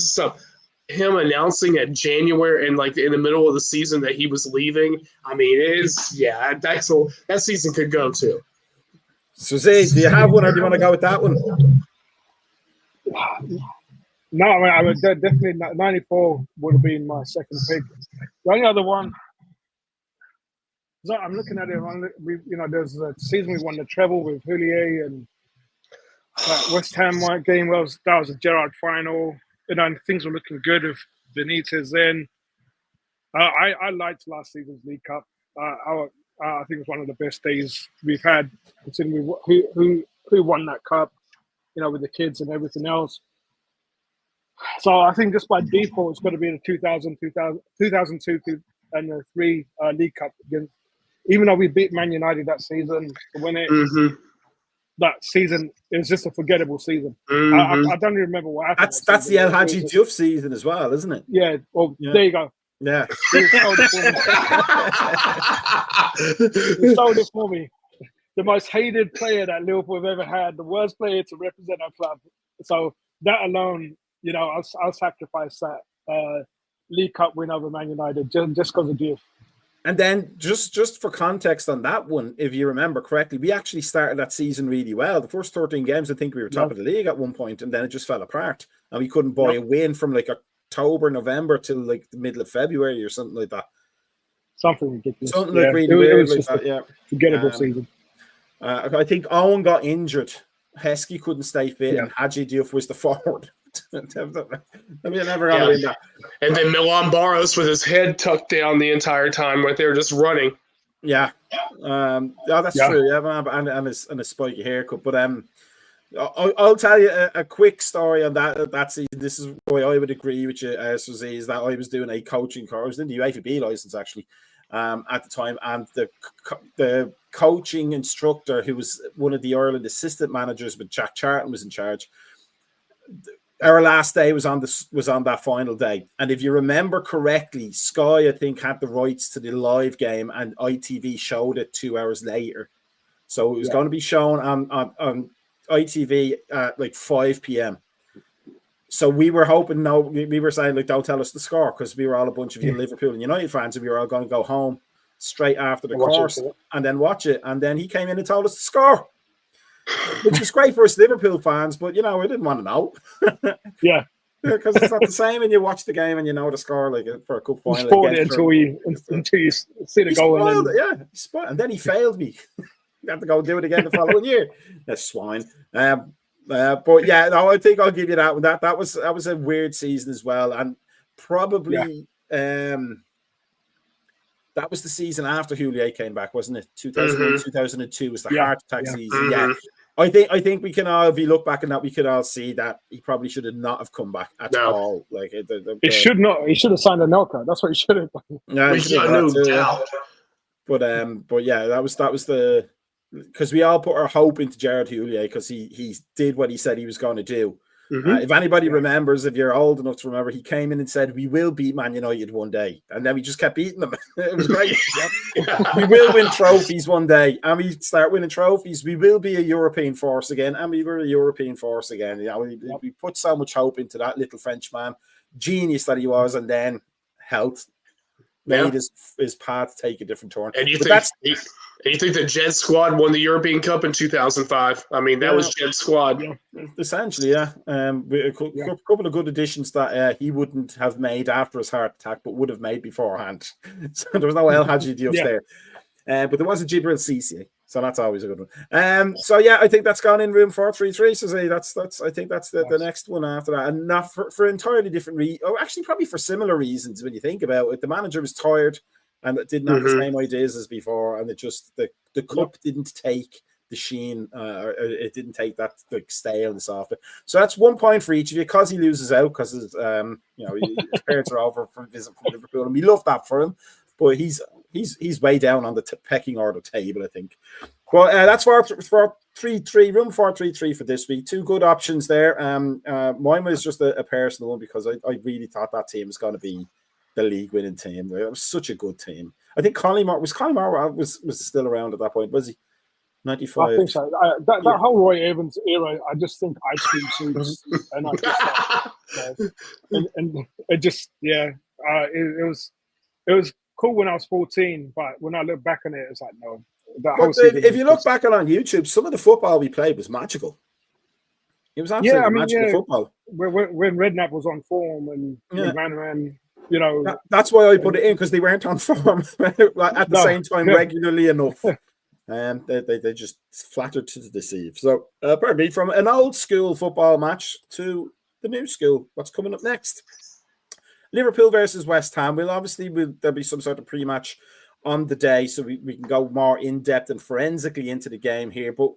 stuff. Him announcing at January and like in the middle of the season that he was leaving. I mean, that season could go too. So Zay, do you have one or do you want to go with that one? No, I would definitely 94 would have been my second pick. The only other one, so I'm looking at it. There's a season we won the treble with Houllier and West Ham game. That was a Gerrard final. And things were looking good with Benitez then. I liked last season's League Cup. I think it's one of the best days we've had, considering who won that cup, with the kids and everything else. So I think just by default, it's going to be the 2002 and the 3 League Cup again. Even though we beat Man United that season to win it. Mm-hmm. That season is just a forgettable season. Mm-hmm. I don't even remember what happened. That's the El Hadji Diouf season as well, isn't it? Yeah. Well, yeah. There you go. Yeah. He sold it for me. The most hated player that Liverpool have ever had, the worst player to represent our club. So that alone, I'll sacrifice that League Cup win over Man United just because of Diouf. And then just for context on that one, if you remember correctly, we actually started that season really well. The first 13 games, I think we were top of the league at one point, and then it just fell apart. And we couldn't buy a win from like October, November till like the middle of February or something like that. Something ridiculous. Something like really weird like that, yeah. Forgettable season. I think Owen got injured. Heskey couldn't stay fit, and Hadji Diouf was the forward. I mean, never gonna win that. And then Milan Baros with his head tucked down the entire time, right there, just running. Yeah, that's true. Yeah, and a spiky haircut. But I'll tell you a quick story on that season. This is why I would agree with you, Suzy, is that I was doing a coaching course. I was in the UEFA B license actually at the time, and the coaching instructor, who was one of the Ireland assistant managers, but Jack Charlton was in charge. Our last day was on that final day, and if you remember correctly, Sky, I think, had the rights to the live game, and ITV showed it 2 hours later. So it was going to be shown on ITV at like 5 p.m. So we were hoping, we were saying, like, don't tell us the score, because we were all a bunch of Liverpool and United fans, and we were all going to go home straight after the course and then watch it. And then he came in and told us the score. which is great for us Liverpool fans, but I didn't want to know. Yeah. Because it's not the same when you watch the game and you know the score, like for a cup You final. spoiled it until you see the goal. Spoiled it, yeah. He spoiled, and then he failed me. You have to go do it again the following year. That's swine. But yeah, no, I think I'll give you that one. That was a weird season as well, and probably that was the season after Houllier came back, wasn't it? 2001, 2002 was the heart attack season. Yeah. I think we can all, if we look back on that, we could all see that he probably should have not have come back at all. Like he should not. He should have signed a Macka. That's what he should have done. Yeah, no doubt. But yeah, that was the, because we all put our hope into Gerard Houllier because he did what he said he was going to do. If anybody remembers, if you're old enough to remember, he came in and said, "We will beat Man United one day," and then we just kept beating them. It was great. We will win trophies one day, and we start winning trophies. We will be a European force again, and we were a European force again. We put so much hope into that little Frenchman, genius that he was, and then health made his path take a different turn. And you think the Jet squad won the European Cup in 2005? I mean, that was Jet squad. Yeah. Essentially, yeah. A couple of good additions that he wouldn't have made after his heart attack, but would have made beforehand. So there was no El Hadji Diouf there. But there was a Jibril Cisse, so that's always a good one. So yeah, I think that's gone in room 433. So I think that's the next one after that, and not for entirely different reasons. Oh, actually, probably for similar reasons when you think about it. The manager was tired and it didn't have the same ideas as before, and it just the cup didn't take the sheen, it didn't take that like staleness off it. So that's 1 point for each of you because he loses out because his parents are over for a visit from Liverpool, and we love that for him. But he's way down on the pecking order table, I think. Well, that's for 433, room 433 for this week. Two good options there. Mine was just a personal one because I really thought that team was going to be the league-winning team. It was such a good team. I think Collymore was still around at that point, was he? 95. I think so. That whole Roy Evans era, I just think ice cream suits, and I just and it just it was cool when I was 14, but when I look back on it, it's like no. If you look back on YouTube, some of the football we played was magical. It was absolutely magical football. When Redknapp was on form and Van, that's why I put it in, because they weren't on form at the same time regularly enough. And they just flattered to deceive. So, pardon me, from an old school football match to the new school. What's coming up next? Liverpool versus West Ham. There'll be some sort of pre-match on the day, so we can go more in-depth and forensically into the game here. But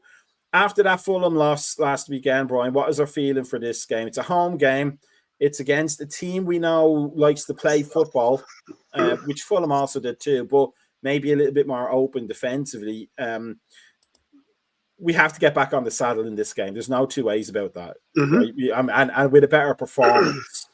after that Fulham loss last weekend, Brian, what is our feeling for this game? It's a home game. It's against a team we know likes to play football, which Fulham also did too, but maybe a little bit more open defensively. We have to get back on the saddle in this game. There's no two ways about that. Right? And with a better performance.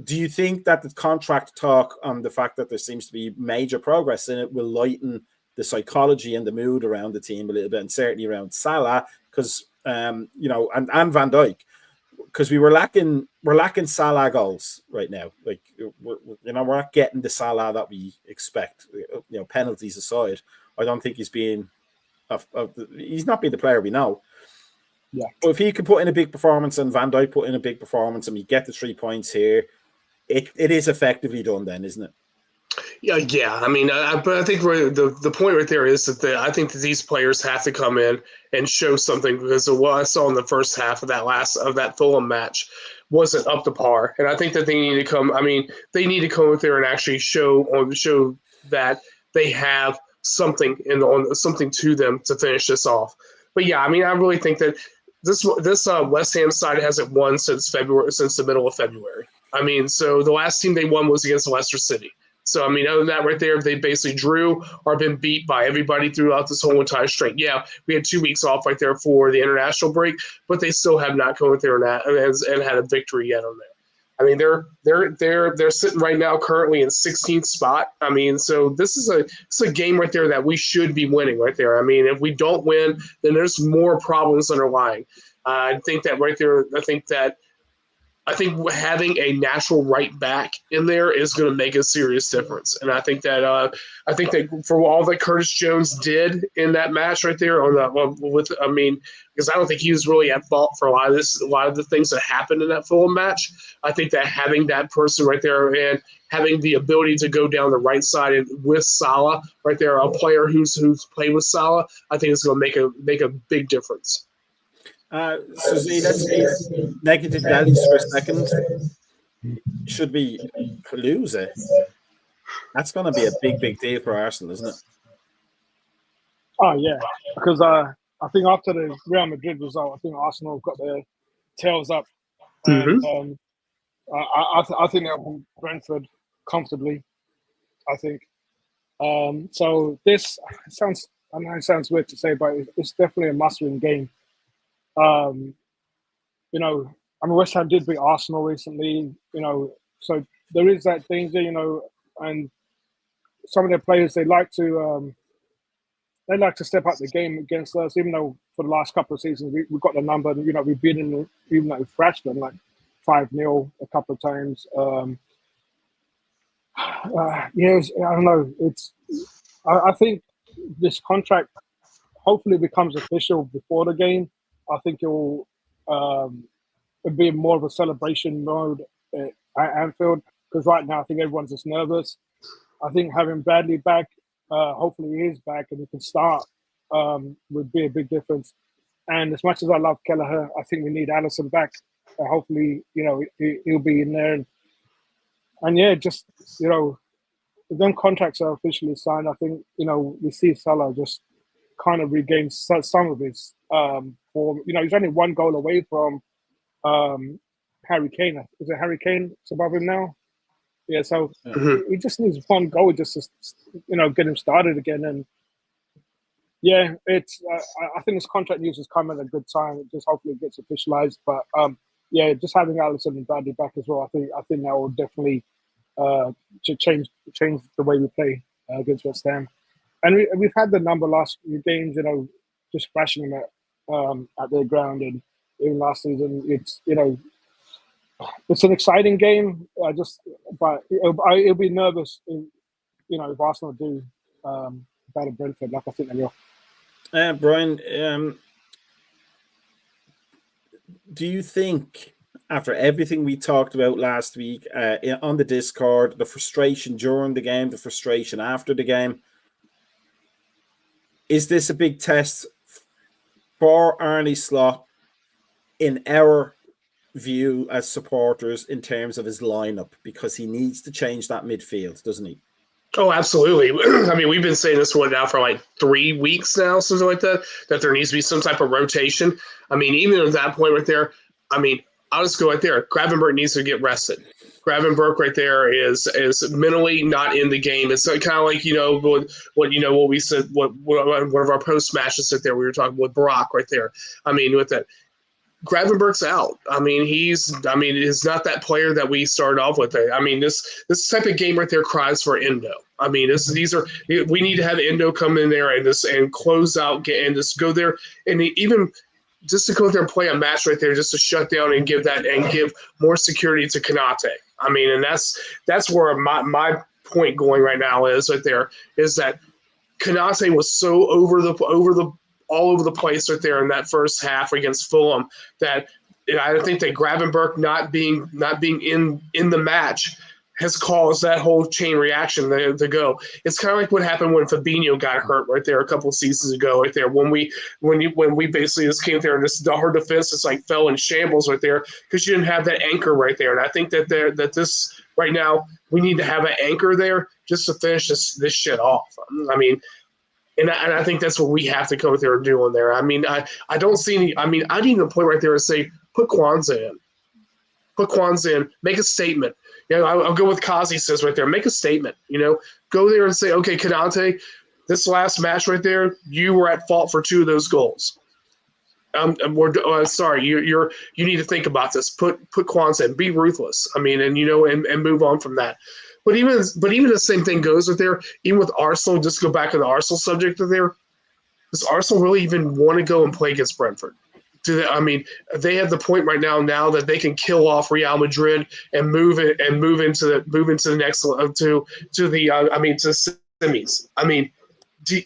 Do you think that the contract talk on the fact that there seems to be major progress in it will lighten the psychology and the mood around the team a little bit, and certainly around Salah, because and Van Dijk, because we're lacking Salah goals right now. Like we're not getting the Salah that we expect. Penalties aside, I don't think he's not being the player we know. Yeah. But if he can put in a big performance and Van Dijk put in a big performance and we get the 3 points here, it is effectively done then, isn't it? Yeah. I mean, but I think the point right there is that I think that these players have to come in and show something, because of what I saw in the first half of that Fulham match wasn't up to par, and I think that they need to come. I mean, they need to come out there and actually show that they have something something to them to finish this off. But yeah, I mean, I really think that this West Ham side hasn't won since the middle of February. I mean, so the last team they won was against Leicester City. So, I mean, other than that right there, they basically drew or been beat by everybody throughout this whole entire string. Yeah, we had 2 weeks off right there for the international break, but they still have not come there and had a victory yet on there. I mean, they're sitting right now currently in 16th spot. I mean, so this is a game right there that we should be winning right there. I mean, if we don't win, then there's more problems underlying. I think that right there. I think that I think having a natural right back in there is going to make a serious difference. And I think that for all that Curtis Jones did in that match right there because I don't think he was really at fault for a lot of the things that happened in that Fulham match. I think that having that person right there and having the ability to go down the right side and with Salah right there, a player who's played with Salah, I think it's going to make a big difference. So Z, let's be negative Nellies for a second. Should we lose it? That's going to be a big deal for Arsenal, isn't it? Oh yeah, because I think after the Real Madrid result, I think Arsenal got their tails up, and I think they'll beat Brentford comfortably. I think. So this sounds, I know it sounds weird to say, but it's definitely a must-win game. West Ham did beat Arsenal recently, so there is that danger, and some of their players, they like to step up the game against us, even though for the last couple of seasons we got the number, we've beaten them, even though we thrashed them like 5-0 a couple of times. I don't know. I think this contract hopefully becomes official before the game. I think it'll be more of a celebration mode at Anfield, because right now I think everyone's just nervous. I think having Bradley back, hopefully he is back and he can start, would be a big difference. And as much as I love Kelleher, I think we need Alisson back. Hopefully, he'll be in there. And yeah, just, if them contracts are officially signed, I think, we see Salah just kind of regain some of his form. He's only one goal away from Harry Kane. Is it Harry Kane? It's above him now? Yeah, so he just needs one goal just to, get him started again. And yeah, it's. I think this contract news has come at a good time. It just hopefully gets officialized. But yeah, just having Alisson and Bradley back as well, I think that will definitely change the way we play against West Ham. And we've had the number last few games, just crashing them at their ground, and even last season, it's it's an exciting game. But it'll be nervous, if Arsenal do battle Brentford, like I think they will. Brian, do you think, after everything we talked about last week on the Discord, the frustration during the game, the frustration after the game, is this a big test for Arne Slot in our view as supporters in terms of his lineup? Because he needs to change that midfield, doesn't he? Oh, absolutely. I mean, we've been saying this one now for like 3 weeks now, something like that there needs to be some type of rotation. I mean, even at that point right there, I'll just go right there. Gravenberch needs to get rested. Gravenberch right there is mentally not in the game. It's kind of like, what we said, what one of our post matches right there, we were talking with Barack right there. With that. Gravenberch's out. He's not that player that we started off with. This type of game right there cries for Endo. We need to have Endo come in there and close out and just go there and even just to go there and play a match right there, just to shut down and give more security to Konate. And that's where my point going right now is right there, is that Konate was so all over the place right there in that first half against Fulham that I think that Gravenberch not being in the match has caused that whole chain reaction to go. It's kind of like what happened when Fabinho got hurt right there a couple of seasons ago right there, when we basically just came there and our defense just like fell in shambles right there because you didn't have that anchor right there. And I think that this right now we need to have an anchor there just to finish this shit off. And I think that's what we have to come there and do on there. I don't see any. I'd even point right there and say, put Kwanzaa in. Put Kwanzaa in. Make a statement. I'll go with Kazi says right there. Make a statement. Go there and say, okay, Konate, this last match right there, you were at fault for 2 of those goals. Sorry, you need to think about this. Put Kwanzaa in. Be ruthless. And move on from that. But even the same thing goes with there. Even with Arsenal, just go back to the Arsenal subject of there. Does Arsenal really even want to go and play against Brentford? I mean, they have the point right now that they can kill off Real Madrid and move into the next to the semis. I mean, I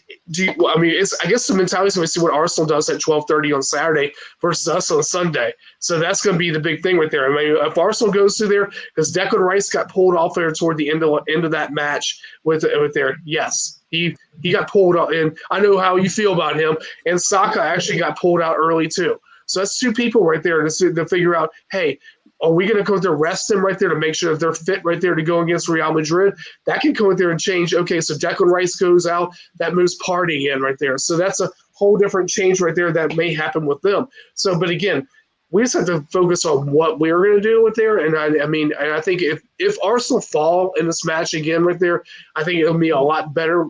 guess the mentality is going to see what Arsenal does at 12:30 on Saturday versus us on Sunday. So that's going to be the big thing right there. I mean, if Arsenal goes through there, because Declan Rice got pulled off there toward the end of that match with there, yes, he got pulled out, and I know how you feel about him. And Saka actually got pulled out early too. So that's two people right there to figure out, hey, are we going to go there, rest them right there to make sure that they're fit right there to go against Real Madrid? That can go in there and change. Okay, so Declan Rice goes out. That moves Partey in right there. So that's a whole different change right there that may happen with them. So, but again, we just have to focus on what we're going to do with there. And I think if Arsenal fall in this match again right there, I think it'll be a lot better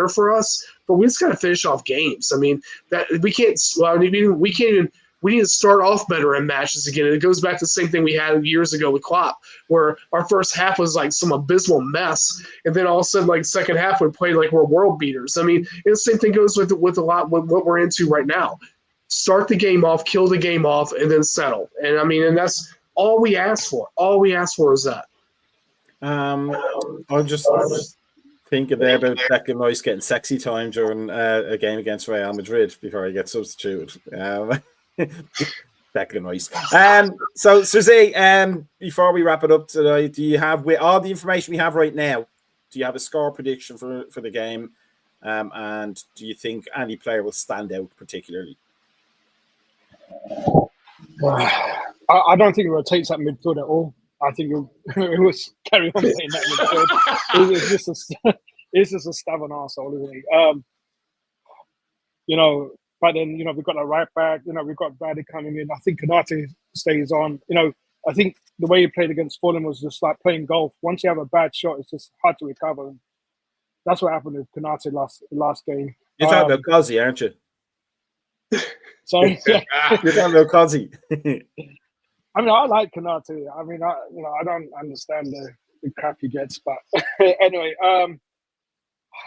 for us. But we just got to finish off games. I mean, that we can't. Well, we can't even. We need to start off better in matches again. And it goes back to the same thing we had years ago with Klopp, where our first half was like some abysmal mess, and then all of a sudden, like second half, we played like we're world beaters. I mean, and the same thing goes with a lot with what we're into right now. Start the game off, kill the game off, and then settle. And I mean, and that's all we ask for. All we ask for is that. I'm just thinking there about Declan Rice getting sexy time during a game against Real Madrid before he gets substituted. Declan Rice. So Susie, before we wrap it up tonight, do you have, with all the information we have right now, do you have a score prediction for the game? And do you think any player will stand out particularly? I don't think it rotates that midfield at all. I think it was carry on playing that midfield. It's just a stubborn arsehole, isn't he? But then, we've got a right back, we've got Brady coming in. I think Konate stays on. I think the way he played against Fulham was just like playing golf. Once you have a bad shot, it's just hard to recover. And that's what happened with Konate last game. You're talking about Kazi, aren't you? Sorry? Yeah. You're talking about Kazi. I mean, I like Konate. I mean, I don't understand the crap he gets. But anyway,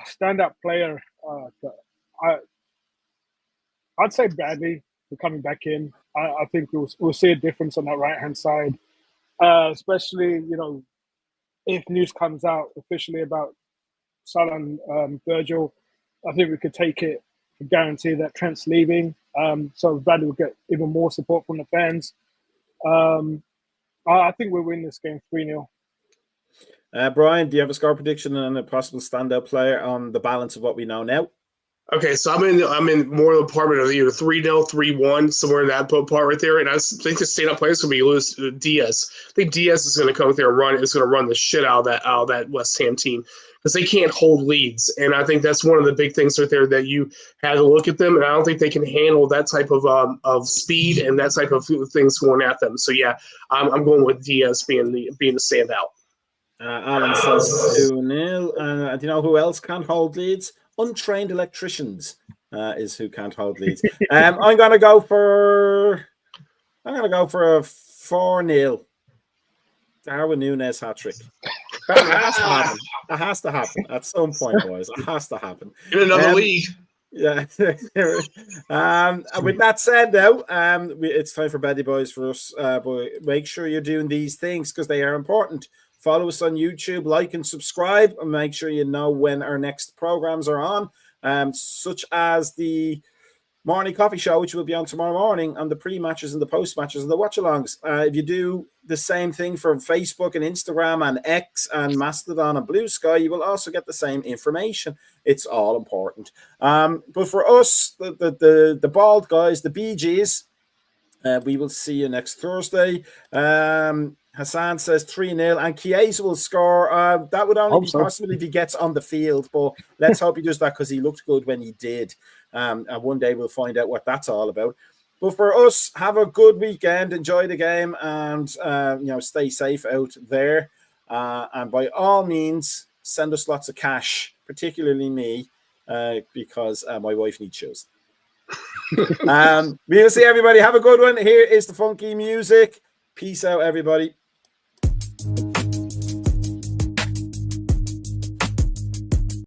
stand-up player, I'd say Bradley for coming back in. I think we'll see a difference on that right-hand side, especially, if news comes out officially about Salah and Virgil. I think we could take it for guarantee that Trent's leaving. So Bradley will get even more support from the fans. I think we'll win this game 3-0. Brian, do you have a score prediction and a possible standout player on the balance of what we know now? Okay, so I'm in more of the department of either 3-0, 3-1, somewhere in that part right there. And I think the stand-up player is going to be Luis Diaz. I think Diaz is going to come out there and run the shit out of that West Ham team, because they can't hold leads. And I think that's one of the big things right there, that you had to look at them. And I don't think they can handle that type of speed and that type of things going at them. So yeah, I'm going with Diaz being the standout. Alan says 2-0. Do you know who else can't hold leads? Untrained electricians is who can't hold leads. I'm gonna go for a 4-0. Darwin Núñez hat-trick. It has to happen at some point, boys. It has to happen. In another league. Yeah. With that said, though, it's time for Beddy Boys for us. But make sure you're doing these things because they are important. Follow us on YouTube, like and subscribe, and make sure you know when our next programs are on, such as the Morning Coffee Show, which will be on tomorrow morning, and the pre-matches and the post-matches and the watch-alongs. If you do the same thing for Facebook and Instagram and X and Mastodon and Blue Sky, you will also get the same information. It's all important. But for us, the bald guys, the BGs, we will see you next Thursday. Hassan says 3-0, and Chiesa will score. That would only be possible if he gets on the field, but let's hope he does that because he looked good when he did. And one day we'll find out what that's all about. But for us, have a good weekend, enjoy the game, and stay safe out there. And by all means, send us lots of cash, particularly me, because my wife needs shoes. We will see everybody. Have a good one. Here is the funky music. Peace out, everybody.